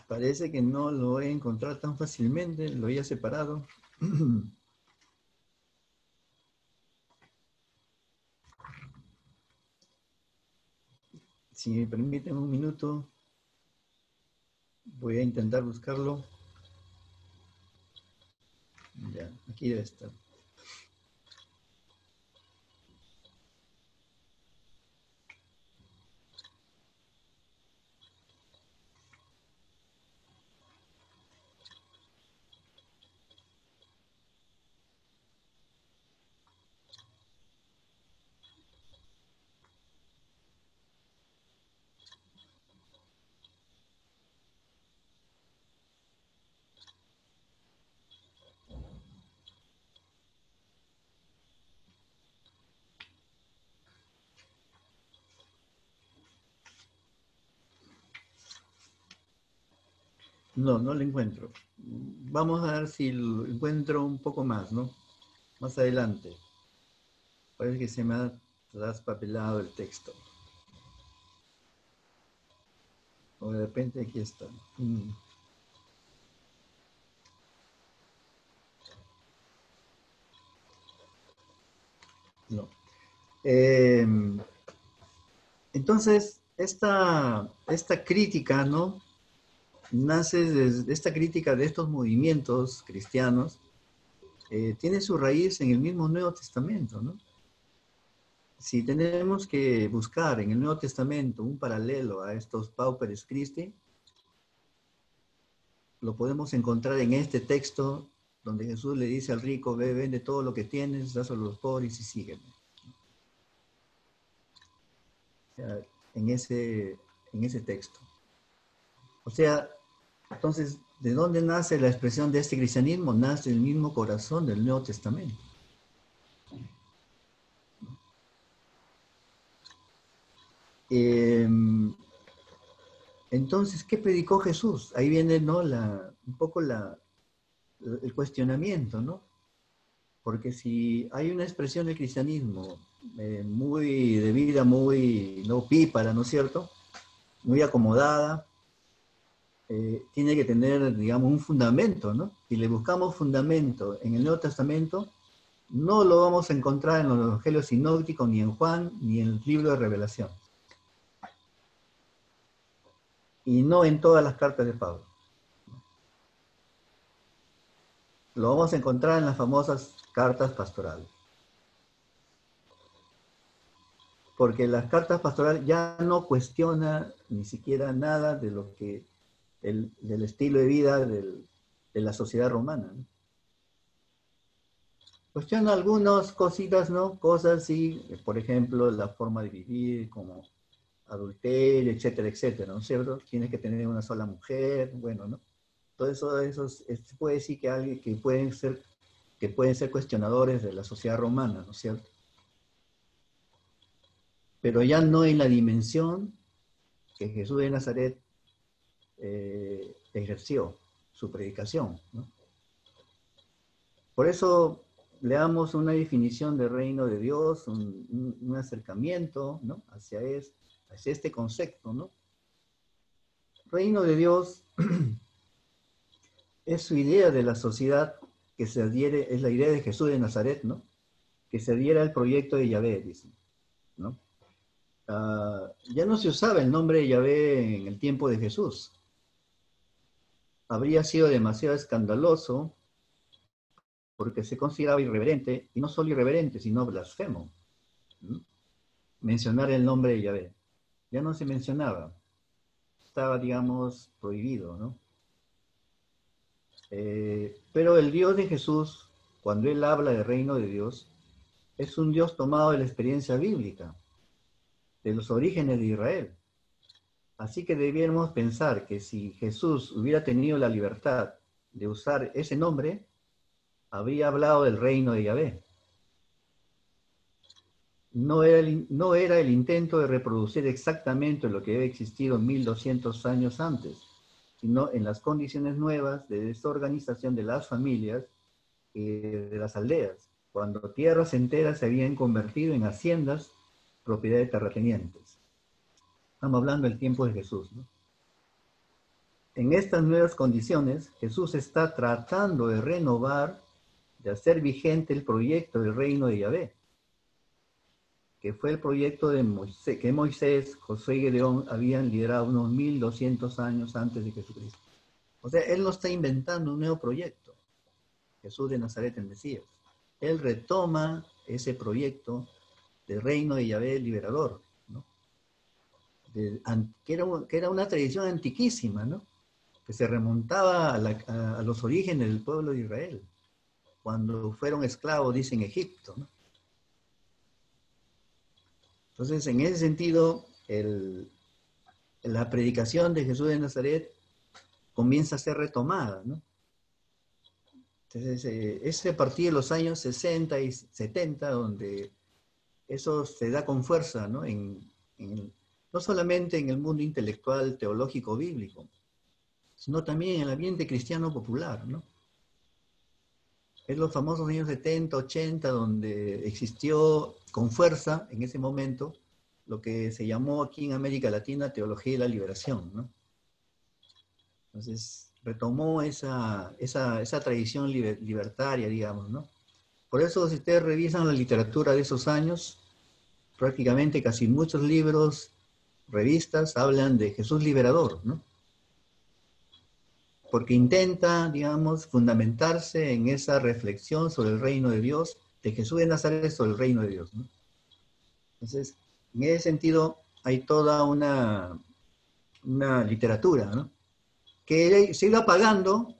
Parece que no lo voy a encontrar tan fácilmente, lo había separado. Si me permiten un minuto, voy a intentar buscarlo. Ya, aquí debe estar. No, no lo encuentro. Vamos a ver si lo encuentro un poco más, ¿no? Más adelante. Parece que se me ha traspapelado el texto. O de repente aquí está. No. Entonces, esta crítica, ¿no? Nace desde esta crítica de estos movimientos cristianos, tiene su raíz en el mismo Nuevo Testamento, ¿no? Si tenemos que buscar en el Nuevo Testamento un paralelo a estos Pauperes Christi, lo podemos encontrar en este texto donde Jesús le dice al rico, ve, vende todo lo que tienes, dáselo a los pobres y sígueme. O sea, en ese texto. O sea, entonces, ¿de dónde nace la expresión de este cristianismo? Nace del mismo corazón del Nuevo Testamento. Entonces, ¿qué predicó Jesús? Ahí viene, ¿no? Un poco el cuestionamiento, ¿no? Porque si hay una expresión del cristianismo muy de vida, muy no pípara, ¿no es cierto? Muy acomodada, tiene que tener, digamos, un fundamento, ¿no? Si le buscamos fundamento en el Nuevo Testamento, no lo vamos a encontrar en los evangelios sinópticos, ni en Juan, ni en el libro de Revelación. Y no en todas las cartas de Pablo. Lo vamos a encontrar en las famosas cartas pastorales. Porque las cartas pastorales ya no cuestionan ni siquiera nada de lo que, del estilo de vida de la sociedad romana, ¿no? Cuestiona algunas cositas, ¿no? Cosas, sí, por ejemplo, la forma de vivir, como adulterio, etcétera, etcétera, ¿no es cierto? Tienes que tener una sola mujer, bueno, ¿no? Todo eso se puede decir que alguien que pueden ser cuestionadores de la sociedad romana, ¿no es cierto? Pero ya no en la dimensión que Jesús de Nazaret ejerció su predicación, ¿no? Por eso le damos una definición de reino de Dios, un acercamiento, ¿no? hacia este concepto, ¿no? Reino de Dios es su idea de la sociedad que se adhiere, es la idea de Jesús de Nazaret, ¿no? Que se adhiera al proyecto de Yahvé, dicen, ¿no? Ya no se usaba el nombre de Yahvé en el tiempo de Jesús. Habría sido demasiado escandaloso porque se consideraba irreverente, y no solo irreverente, sino blasfemo, ¿no? Mencionar el nombre de Yahvé. Ya no se mencionaba, estaba, digamos, prohibido, ¿no? Pero el Dios de Jesús, cuando Él habla del reino de Dios, es un Dios tomado de la experiencia bíblica, de los orígenes de Israel. Así que debiéramos pensar que si Jesús hubiera tenido la libertad de usar ese nombre, habría hablado del reino de Yahvé. No era el intento de reproducir exactamente lo que había existido 1200 años antes, sino en las condiciones nuevas de desorganización de las familias y de las aldeas, cuando tierras enteras se habían convertido en haciendas, propiedad de terratenientes. Estamos hablando del tiempo de Jesús, ¿no? En estas nuevas condiciones, Jesús está tratando de renovar, de hacer vigente el proyecto del reino de Yahvé, que fue el proyecto de Moisés, que Moisés, Josué y Gedeón habían liderado unos 1200 años antes de Jesucristo. O sea, Él no está inventando un nuevo proyecto, Jesús de Nazaret el Mesías. Él retoma ese proyecto del reino de Yahvé liberador, ¿no? Que era una tradición antiquísima, ¿no? Que se remontaba a los orígenes del pueblo de Israel, cuando fueron esclavos, dice, en Egipto, ¿no? Entonces, en ese sentido, la predicación de Jesús de Nazaret comienza a ser retomada, ¿no? Entonces, es a partir de los años 60 y 70 donde eso se da con fuerza, ¿no? No solamente en el mundo intelectual, teológico, bíblico, sino también en el ambiente cristiano popular, ¿no? Es los famosos años 70, 80, donde existió con fuerza, en ese momento, lo que se llamó aquí en América Latina teología de la liberación, ¿no? Entonces, retomó esa tradición libertaria, digamos, ¿no? Por eso, si ustedes revisan la literatura de esos años, prácticamente casi muchos libros, revistas, hablan de Jesús liberador, ¿no? Porque intenta, digamos, fundamentarse en esa reflexión sobre el reino de Dios, de Jesús de Nazaret sobre el reino de Dios, ¿no? Entonces, en ese sentido, hay toda una literatura, ¿no? Que se iba apagando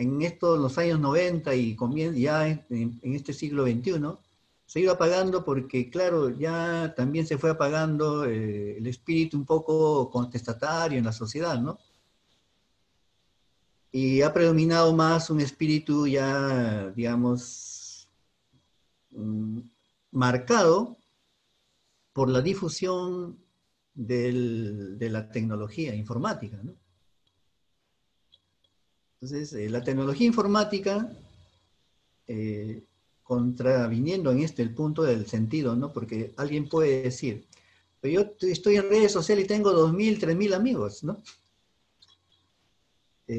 en estos, los años 90 y ya en este siglo XXI, se iba apagando porque, claro, ya también se fue apagando el espíritu un poco contestatario en la sociedad, ¿no? Y ha predominado más un espíritu ya, digamos, mm, marcado por la difusión de la tecnología informática, ¿no? Entonces, la tecnología informática, eh, contraviniendo en este el punto del sentido, ¿no? Porque alguien puede decir, pero yo estoy en redes sociales y tengo 2.000, 3.000 amigos, ¿no?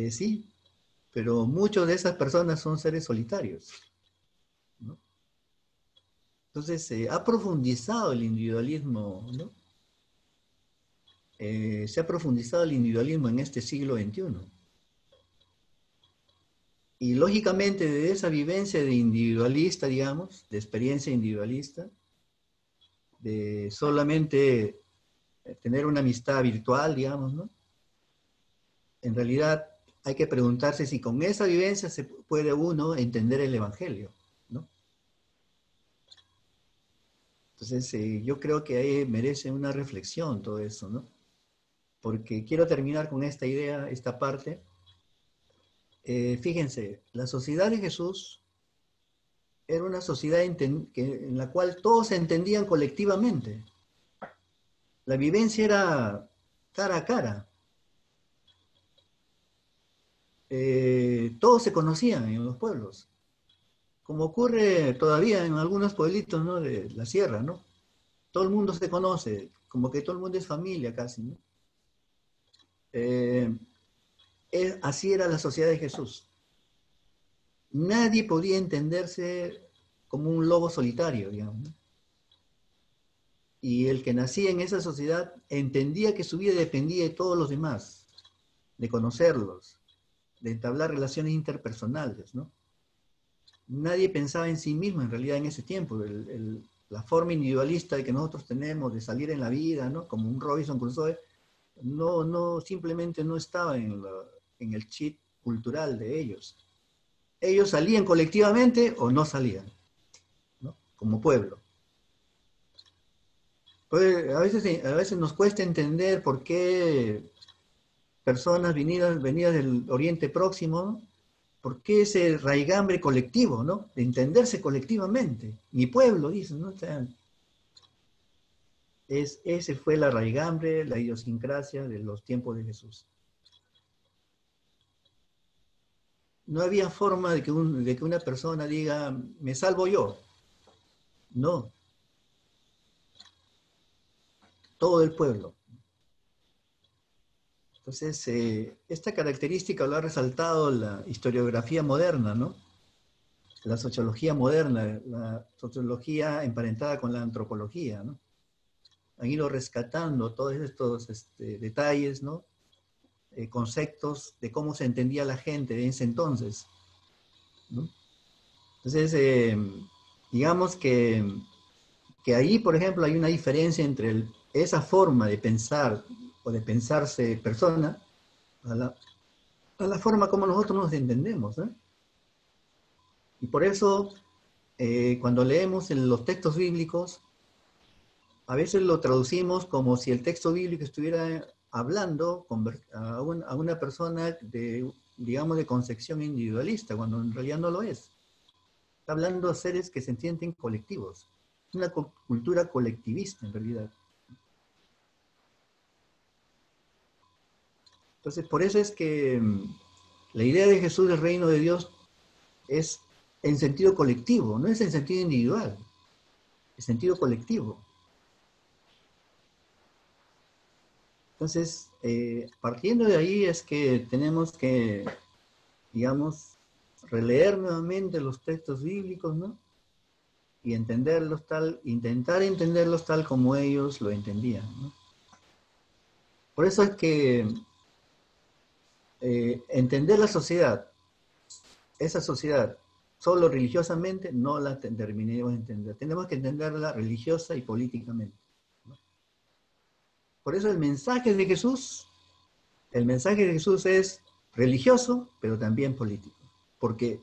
Sí, pero muchos de esas personas son seres solitarios, ¿no? Entonces, ha profundizado el individualismo, ¿no? Se ha profundizado el individualismo en este siglo XXI. Y lógicamente de esa vivencia de individualista, digamos, de experiencia individualista, de solamente tener una amistad virtual, digamos, ¿no? En realidad hay que preguntarse si con esa vivencia se puede uno entender el Evangelio, ¿no? Entonces yo creo que ahí merece una reflexión todo eso, ¿no? Porque quiero terminar con esta idea, esta parte. Fíjense, la sociedad de Jesús era una sociedad en la cual todos se entendían colectivamente. La vivencia era cara a cara. Todos se conocían en los pueblos, como ocurre todavía en algunos pueblitos, ¿no? De la sierra, ¿no? Todo el mundo se conoce, como que todo el mundo es familia casi, ¿no? Eh, Así era la sociedad de Jesús. Nadie podía entenderse como un lobo solitario, digamos, ¿no? Y el que nacía en esa sociedad entendía que su vida dependía de todos los demás, de conocerlos, de entablar relaciones interpersonales, ¿no? Nadie pensaba en sí mismo en realidad en ese tiempo. La forma individualista que nosotros tenemos de salir en la vida, ¿no? Como un Robinson Crusoe, simplemente no estaba en el chip cultural de ellos. Ellos salían colectivamente o no salían, ¿no? Como pueblo. Pues a veces nos cuesta entender por qué personas venidas del Oriente Próximo, ¿no? ¿Por qué ese raigambre colectivo, ¿no? De entenderse colectivamente. Mi pueblo, dicen, ¿no? O sea, ese fue la raigambre, la idiosincrasia de los tiempos de Jesús. No había forma de que una persona diga, me salvo yo. No, todo el pueblo. Entonces, esta característica lo ha resaltado la historiografía moderna, ¿no? La sociología moderna, la sociología emparentada con la antropología, ¿no? Han ido rescatando todos estos detalles, ¿no? Conceptos de cómo se entendía la gente de ese entonces, ¿no? Entonces, digamos que ahí, por ejemplo, hay una diferencia entre esa forma de pensar o de pensarse persona a la forma como nosotros nos entendemos, ¿eh? Y por eso, cuando leemos en los textos bíblicos, a veces lo traducimos como si el texto bíblico estuviera hablando a una persona de, digamos, de concepción individualista, cuando en realidad no lo es. Está hablando a seres que se sienten colectivos. Es una cultura colectivista, en realidad. Entonces, por eso es que la idea de Jesús del reino de Dios es en sentido colectivo, no es en sentido individual, es sentido colectivo. Entonces, partiendo de ahí es que tenemos que, digamos, releer nuevamente los textos bíblicos, ¿no? Y entenderlos intentar entenderlos tal como ellos lo entendían, ¿no? Por eso es que entender la sociedad, esa sociedad, solo religiosamente, no la terminemos de entender. Tenemos que entenderla religiosa y políticamente, ¿no? Por eso el mensaje de Jesús es religioso, pero también político. porque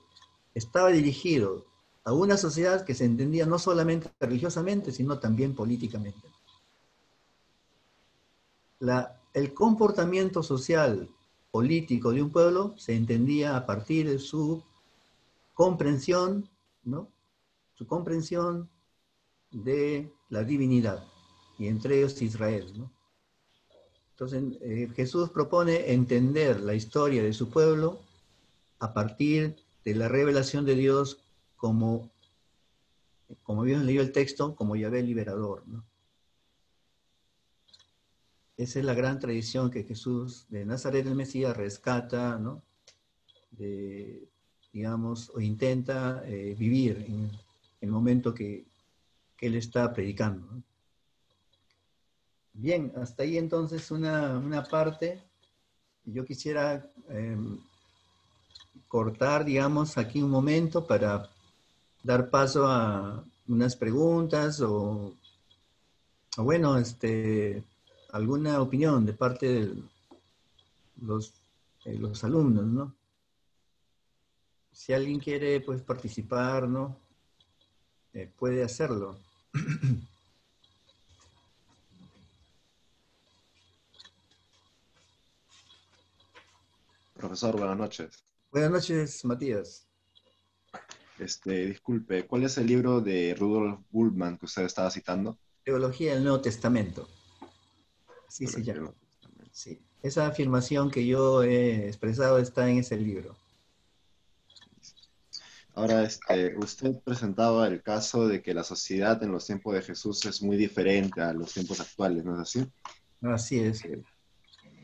estaba dirigido a una sociedad que se entendía no solamente religiosamente, sino también políticamente. El comportamiento social, político de un pueblo se entendía a partir de su comprensión, ¿no? Su comprensión de la divinidad, y entre ellos Israel, ¿no? Entonces, Jesús propone entender la historia de su pueblo a partir de la revelación de Dios como bien leído el texto, como Yahvé liberador, ¿no? Esa es la gran tradición que Jesús de Nazaret el Mesías rescata, ¿no? Digamos, o intenta vivir en el momento que él está predicando, ¿no? Bien, hasta ahí entonces una parte. Yo quisiera cortar, digamos, aquí un momento para dar paso a unas preguntas o bueno, alguna opinión de parte de los alumnos, ¿no? Si alguien quiere, pues, participar, ¿no? Puede hacerlo. Profesor, buenas noches. Buenas noches, Matías. Disculpe, ¿cuál es el libro de Rudolf Bultmann que usted estaba citando? Teología del Nuevo Testamento. Así se Teología del llama. Nuevo Testamento. Sí. Esa afirmación que yo he expresado está en ese libro. Ahora, usted presentaba el caso de que la sociedad en los tiempos de Jesús es muy diferente a los tiempos actuales, ¿no es así? Así es. Eh,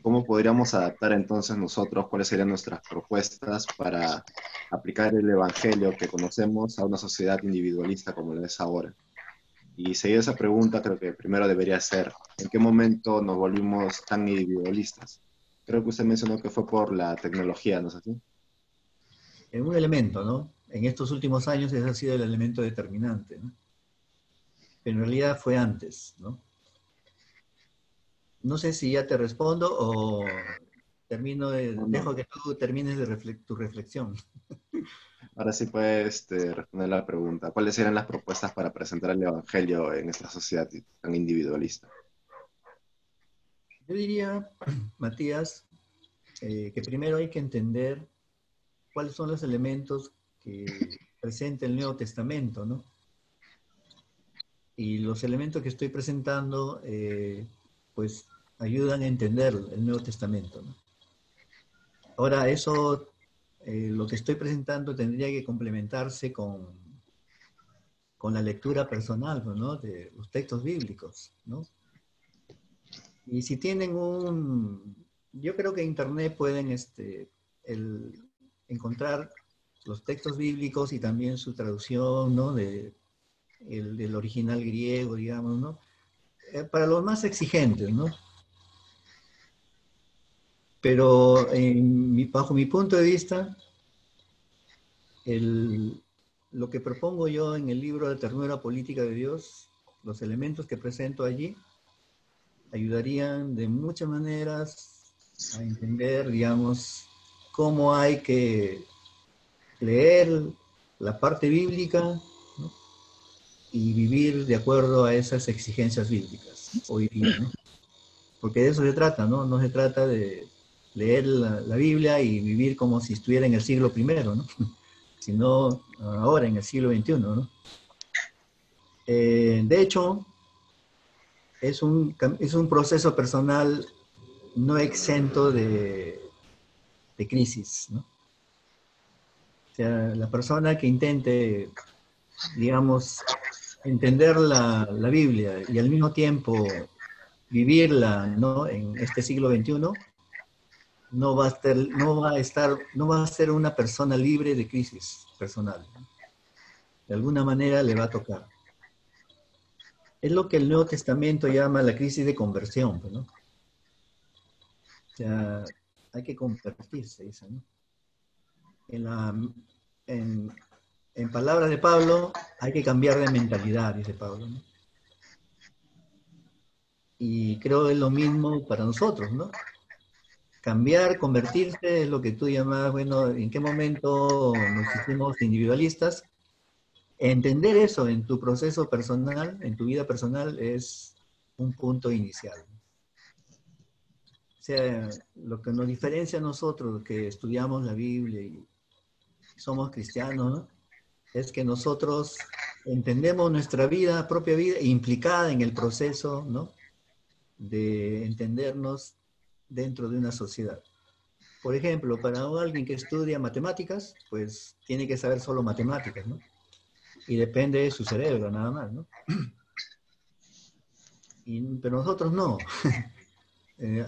¿Cómo podríamos adaptar entonces nosotros, cuáles serían nuestras propuestas para aplicar el evangelio que conocemos a una sociedad individualista como la es ahora? Y seguir esa pregunta, creo que primero debería ser, ¿en qué momento nos volvimos tan individualistas? Creo que usted mencionó que fue por la tecnología, ¿no es así? En un elemento, ¿no? En estos últimos años ese ha sido el elemento determinante, ¿no? Pero en realidad fue antes, ¿no? No sé si ya te respondo o No, no. dejo que tú termines de tu reflexión. Ahora sí puedes responder la pregunta. ¿Cuáles serían las propuestas para presentar el evangelio en esta sociedad tan individualista? Yo diría, Matías, que primero hay que entender cuáles son los elementos que presenta el Nuevo Testamento, ¿no? Y los elementos que estoy presentando, pues, ayudan a entender el Nuevo Testamento, ¿no? Ahora, eso, lo que estoy presentando tendría que complementarse con la lectura personal, ¿no? De los textos bíblicos, ¿no? Y si tienen yo creo que en Internet pueden encontrar los textos bíblicos y también su traducción, ¿no? Del original griego, digamos, ¿no? Para los más exigentes, ¿no? Pero bajo mi punto de vista, lo que propongo yo en el libro La ternura política de Dios, los elementos que presento allí, ayudarían de muchas maneras a entender, digamos, cómo hay que leer la parte bíblica, ¿no? Y vivir de acuerdo a esas exigencias bíblicas hoy día, ¿no? Porque de eso se trata, ¿no? No se trata de leer la Biblia y vivir como si estuviera en el siglo primero, ¿no? Sino ahora en el siglo XXI, ¿no? De hecho, es un proceso personal no exento de crisis, ¿no? O sea, la persona que intente, digamos, entender la Biblia y al mismo tiempo vivirla, ¿no? En este siglo XXI, no va a ser una persona libre de crisis personal. De alguna manera le va a tocar. Es lo que el Nuevo Testamento llama la crisis de conversión, ¿no? O sea, hay que convertirse, dice, ¿no? En, la, en, en palabras de Pablo, hay que cambiar de mentalidad, dice Pablo, ¿no? Y creo que es lo mismo para nosotros, ¿no? Cambiar, convertirse, es lo que tú llamas, bueno, ¿en qué momento nos hicimos individualistas? Entender eso en tu proceso personal, en tu vida personal, es un punto inicial. O sea, lo que nos diferencia a nosotros, que estudiamos la Biblia y somos cristianos, ¿no? Es que nosotros entendemos nuestra vida, propia vida, implicada en el proceso, ¿no? De entendernos dentro de una sociedad. Por ejemplo, para alguien que estudia matemáticas, pues tiene que saber solo matemáticas, ¿no? Y depende de su cerebro, nada más, ¿no? Pero nosotros no.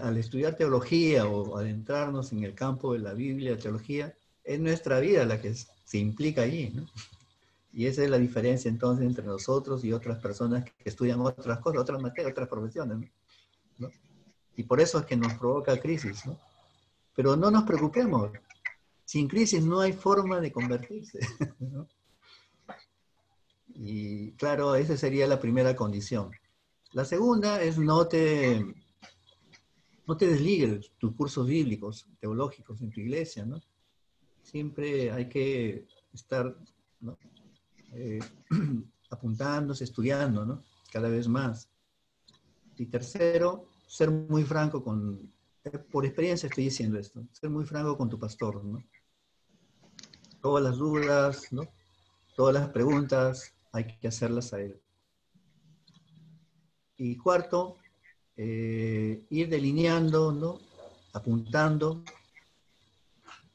Al estudiar teología o adentrarnos en el campo de la Biblia, teología, es nuestra vida la que se implica allí, ¿no? Y esa es la diferencia entonces entre nosotros y otras personas que estudian otras cosas, otras materias, otras profesiones, ¿no? Y por eso es que nos provoca crisis, ¿no? Pero no nos preocupemos, sin crisis no hay forma de convertirse, ¿no? Y claro, esa sería la primera condición. La segunda es no te desligues tus cursos bíblicos, teológicos en tu iglesia, ¿no? Siempre hay que estar, ¿no? eh, apuntándose, estudiando, ¿no? Cada vez más. Y tercero, ser muy franco por experiencia estoy diciendo esto, ser muy franco con tu pastor, ¿no? Todas las dudas, ¿no? Todas las preguntas hay que hacerlas a él. Y cuarto, ir delineando, ¿no? Apuntando,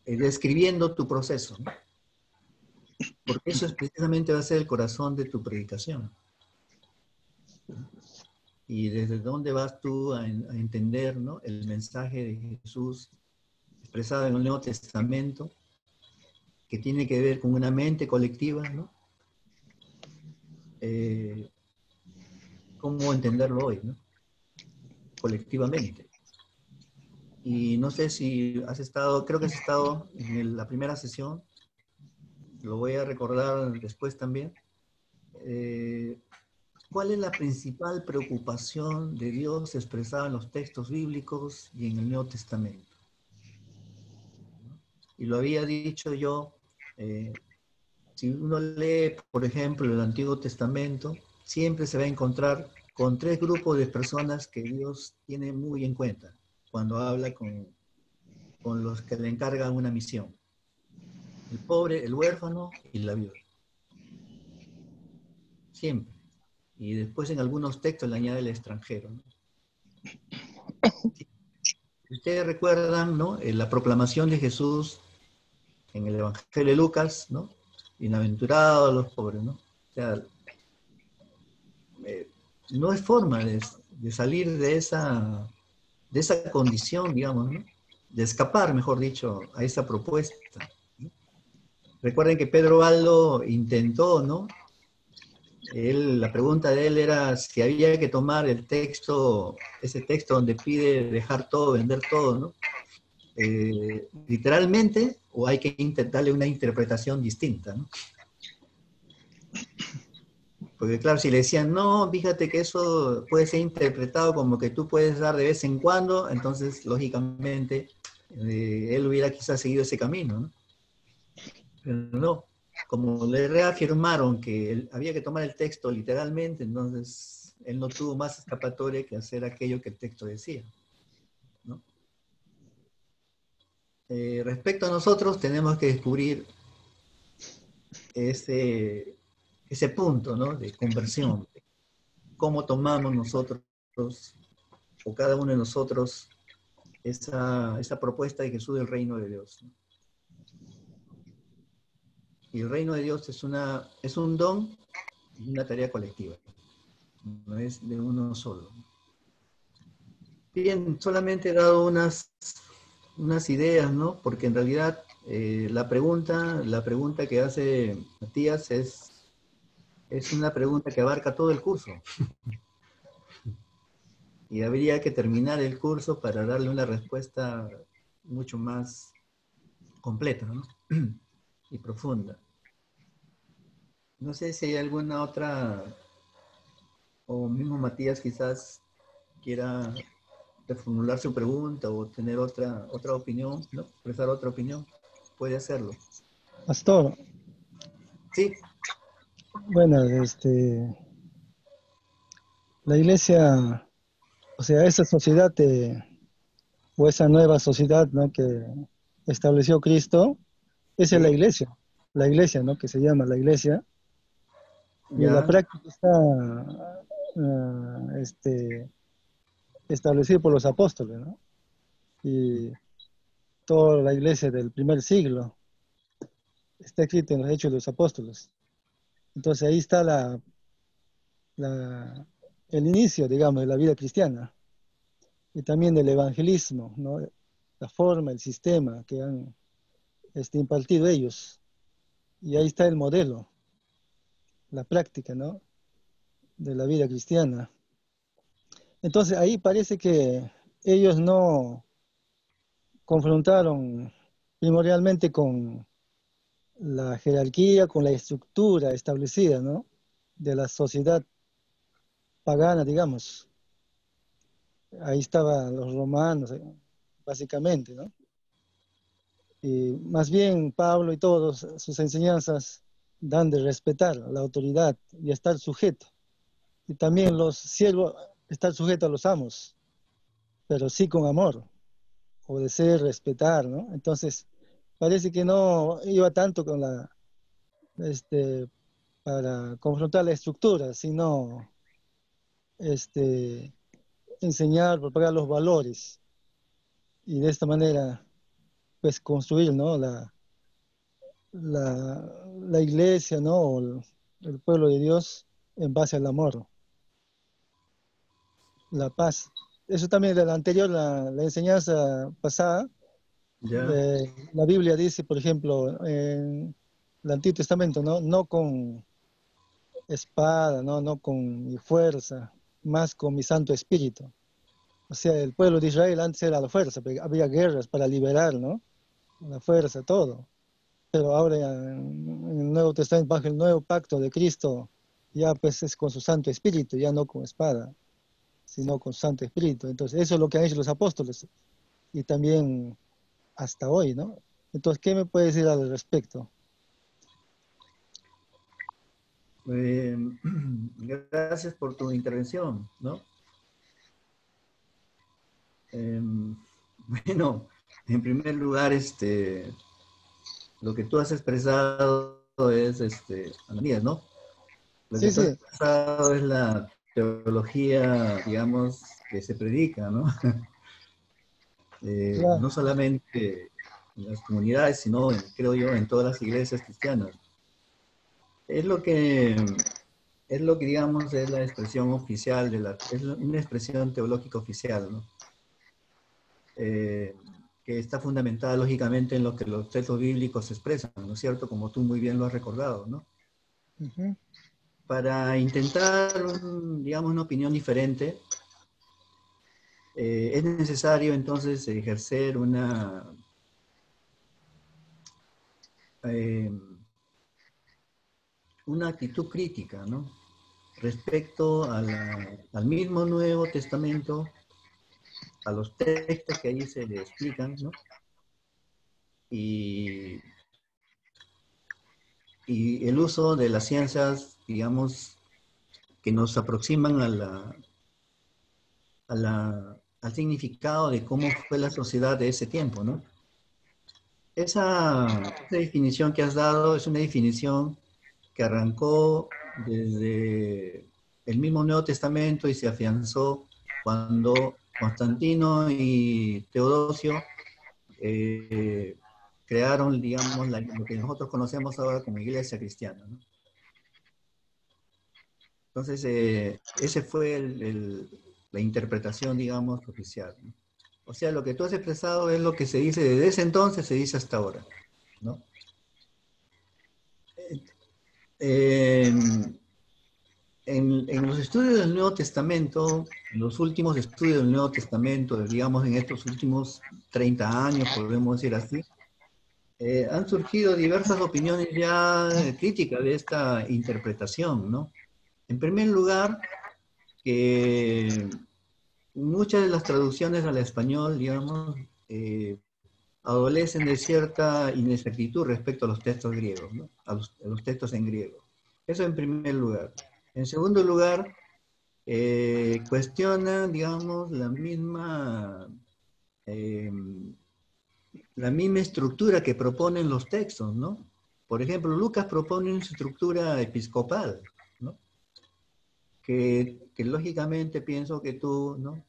describiendo tu proceso, ¿no? Porque eso es precisamente va a ser el corazón de tu predicación. Y desde dónde vas tú a entender, ¿no? El mensaje de Jesús expresado en el Nuevo Testamento, que tiene que ver con una mente colectiva, ¿no? ¿Cómo entenderlo hoy, ¿no? Colectivamente. Y no sé si has estado, creo que has estado en la primera sesión, lo voy a recordar después también. ¿Cuál es la principal preocupación de Dios expresada en los textos bíblicos y en el Nuevo Testamento? Y lo había dicho yo, si uno lee, por ejemplo, el Antiguo Testamento, siempre se va a encontrar con tres grupos de personas que Dios tiene muy en cuenta cuando habla con los que le encargan una misión. El pobre, el huérfano y la viuda. Siempre. Y después en algunos textos le añade el extranjero, ¿no? Ustedes recuerdan, ¿no? La proclamación de Jesús en el Evangelio de Lucas, ¿no? Bienaventurados los pobres, ¿no? O sea, no es forma de salir de esa condición, digamos, ¿no? De escapar, mejor dicho, a esa propuesta, ¿no? Recuerden que Pedro Aldo intentó, ¿no? La pregunta de él era si había que tomar el texto, ese texto donde pide dejar todo, vender todo, ¿no? Literalmente, o hay que darle una interpretación distinta, ¿no? Porque claro, si le decían, no, fíjate que eso puede ser interpretado como que tú puedes dar de vez en cuando, entonces, lógicamente, él hubiera quizás seguido ese camino, ¿no? Pero no, como le reafirmaron que había que tomar el texto literalmente, entonces él no tuvo más escapatoria que hacer aquello que el texto decía, ¿no? Respecto a nosotros, tenemos que descubrir ese punto, ¿no? De conversión, cómo tomamos nosotros, o cada uno de nosotros, esa propuesta de Jesús del reino de Dios, ¿no? Y el reino de Dios es un don y una tarea colectiva, no es de uno solo. Bien, solamente he dado unas ideas, ¿no? Porque en realidad la pregunta que hace Matías es una pregunta que abarca todo el curso. Y habría que terminar el curso para darle una respuesta mucho más completa, ¿no? Y profunda. No sé si hay alguna otra, o mismo Matías quizás quiera reformular su pregunta o tener otra opinión, ¿no? Expresar otra opinión, puede hacerlo. Pastor, Sí, bueno, la iglesia, o sea, esa sociedad o esa nueva sociedad, ¿no? Que estableció Cristo, esa es sí, la iglesia, ¿no? Que se llama la iglesia, y la ya, práctica está establecida por los apóstoles, ¿no? Y toda la iglesia del primer siglo está escrita en los Hechos de los Apóstoles. Entonces ahí está la- el inicio, digamos, de la vida cristiana y también del evangelismo, ¿no? La forma, el sistema que han impartido ellos. Y ahí está el modelo, la práctica, ¿no? De la vida cristiana. Entonces ahí parece que ellos no confrontaron primordialmente con la jerarquía, con la estructura establecida, ¿no? De la sociedad pagana, digamos. Ahí estaban los romanos, básicamente, ¿no? Y más bien Pablo y todos sus enseñanzas dan de respetar la autoridad y estar sujeto. Y también los siervos estar sujetos a los amos, pero sí con amor, obedecer, respetar, ¿no? Entonces, parece que no iba tanto con para confrontar la estructura, sino este, enseñar, propagar los valores y de esta manera, pues construir, ¿no? La iglesia, ¿no? O el pueblo de Dios en base al amor, la paz. Eso también de la anterior, la enseñanza pasada, ya, la Biblia dice, por ejemplo, en el Antiguo Testamento, ¿no? No con espada, ¿no? No con mi fuerza, más con mi Santo Espíritu. O sea, el pueblo de Israel antes era la fuerza, había guerras para liberar, ¿no? La fuerza, todo. Pero ahora en el Nuevo Testamento, bajo el nuevo pacto de Cristo, ya pues es con su Santo Espíritu, ya no con espada, sino con Santo Espíritu. Entonces, eso es lo que han hecho los apóstoles y también hasta hoy, ¿no? Entonces, ¿qué me puede decir al respecto? eh, gracias por tu intervención, ¿no? Eh, bueno, en primer lugar, lo que tú has expresado es, Ananías, ¿no? Lo que Sí, tú has sí, expresado es la teología, digamos, que se predica, ¿no? claro, No solamente en las comunidades, sino, creo yo, en todas las iglesias cristianas. Es lo que, es lo que digamos, es la expresión oficial, es una expresión teológica oficial, ¿no? Eh, que está fundamentada lógicamente en lo que los textos bíblicos expresan, ¿no es cierto? Como tú muy bien lo has recordado, ¿no? ujú, Para intentar, digamos, una opinión diferente, es necesario entonces ejercer eh, una actitud crítica, ¿no? Respecto al mismo Nuevo Testamento, a los textos que ahí se le explican, ¿no? Y, y el uso de las ciencias, digamos, que nos aproximan al significado de cómo fue la sociedad de ese tiempo, ¿no? Esa definición que has dado es una definición que arrancó desde el mismo Nuevo Testamento y se afianzó cuando Constantino y Teodosio eh, crearon, digamos, lo que nosotros conocemos ahora como iglesia cristiana, ¿no? Entonces, ese fue la interpretación, digamos, oficial, ¿no? O sea, lo que tú has expresado es lo que se dice desde ese entonces, se dice hasta ahora, ¿no? En, en los estudios del Nuevo Testamento, en los últimos estudios del Nuevo Testamento, digamos en estos últimos 30 años, podemos decir así, han surgido diversas opiniones ya críticas de esta interpretación, ¿no? En primer lugar, que muchas de las traducciones al español, digamos, adolecen de cierta inexactitud respecto a los textos griegos, ¿no? A los textos en griego. Eso en primer lugar. En segundo lugar, cuestiona, digamos, eh, la misma estructura que proponen los textos, ¿no? Por ejemplo, Lucas propone una estructura episcopal, ¿no? Que lógicamente pienso que tú, ¿no?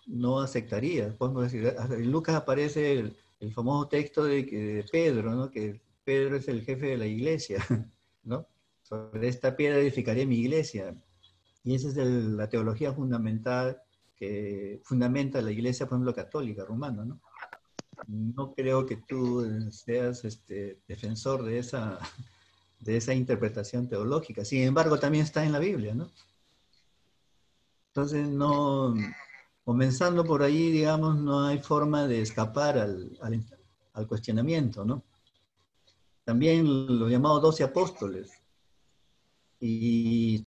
No aceptarías. Podemos decir, en Lucas aparece el famoso texto de Pedro, ¿no? Que Pedro es el jefe de la iglesia, ¿no? Sobre esta piedra edificaré mi iglesia. Y esa es la teología fundamental que fundamenta la iglesia, por ejemplo, católica, romana, ¿no? No creo que tú seas defensor de esa interpretación teológica. Sin embargo, también está en la Biblia, ¿no? Entonces, no, comenzando por ahí, digamos, no hay forma de escapar al cuestionamiento, ¿no? También los llamados 12 apóstoles. Y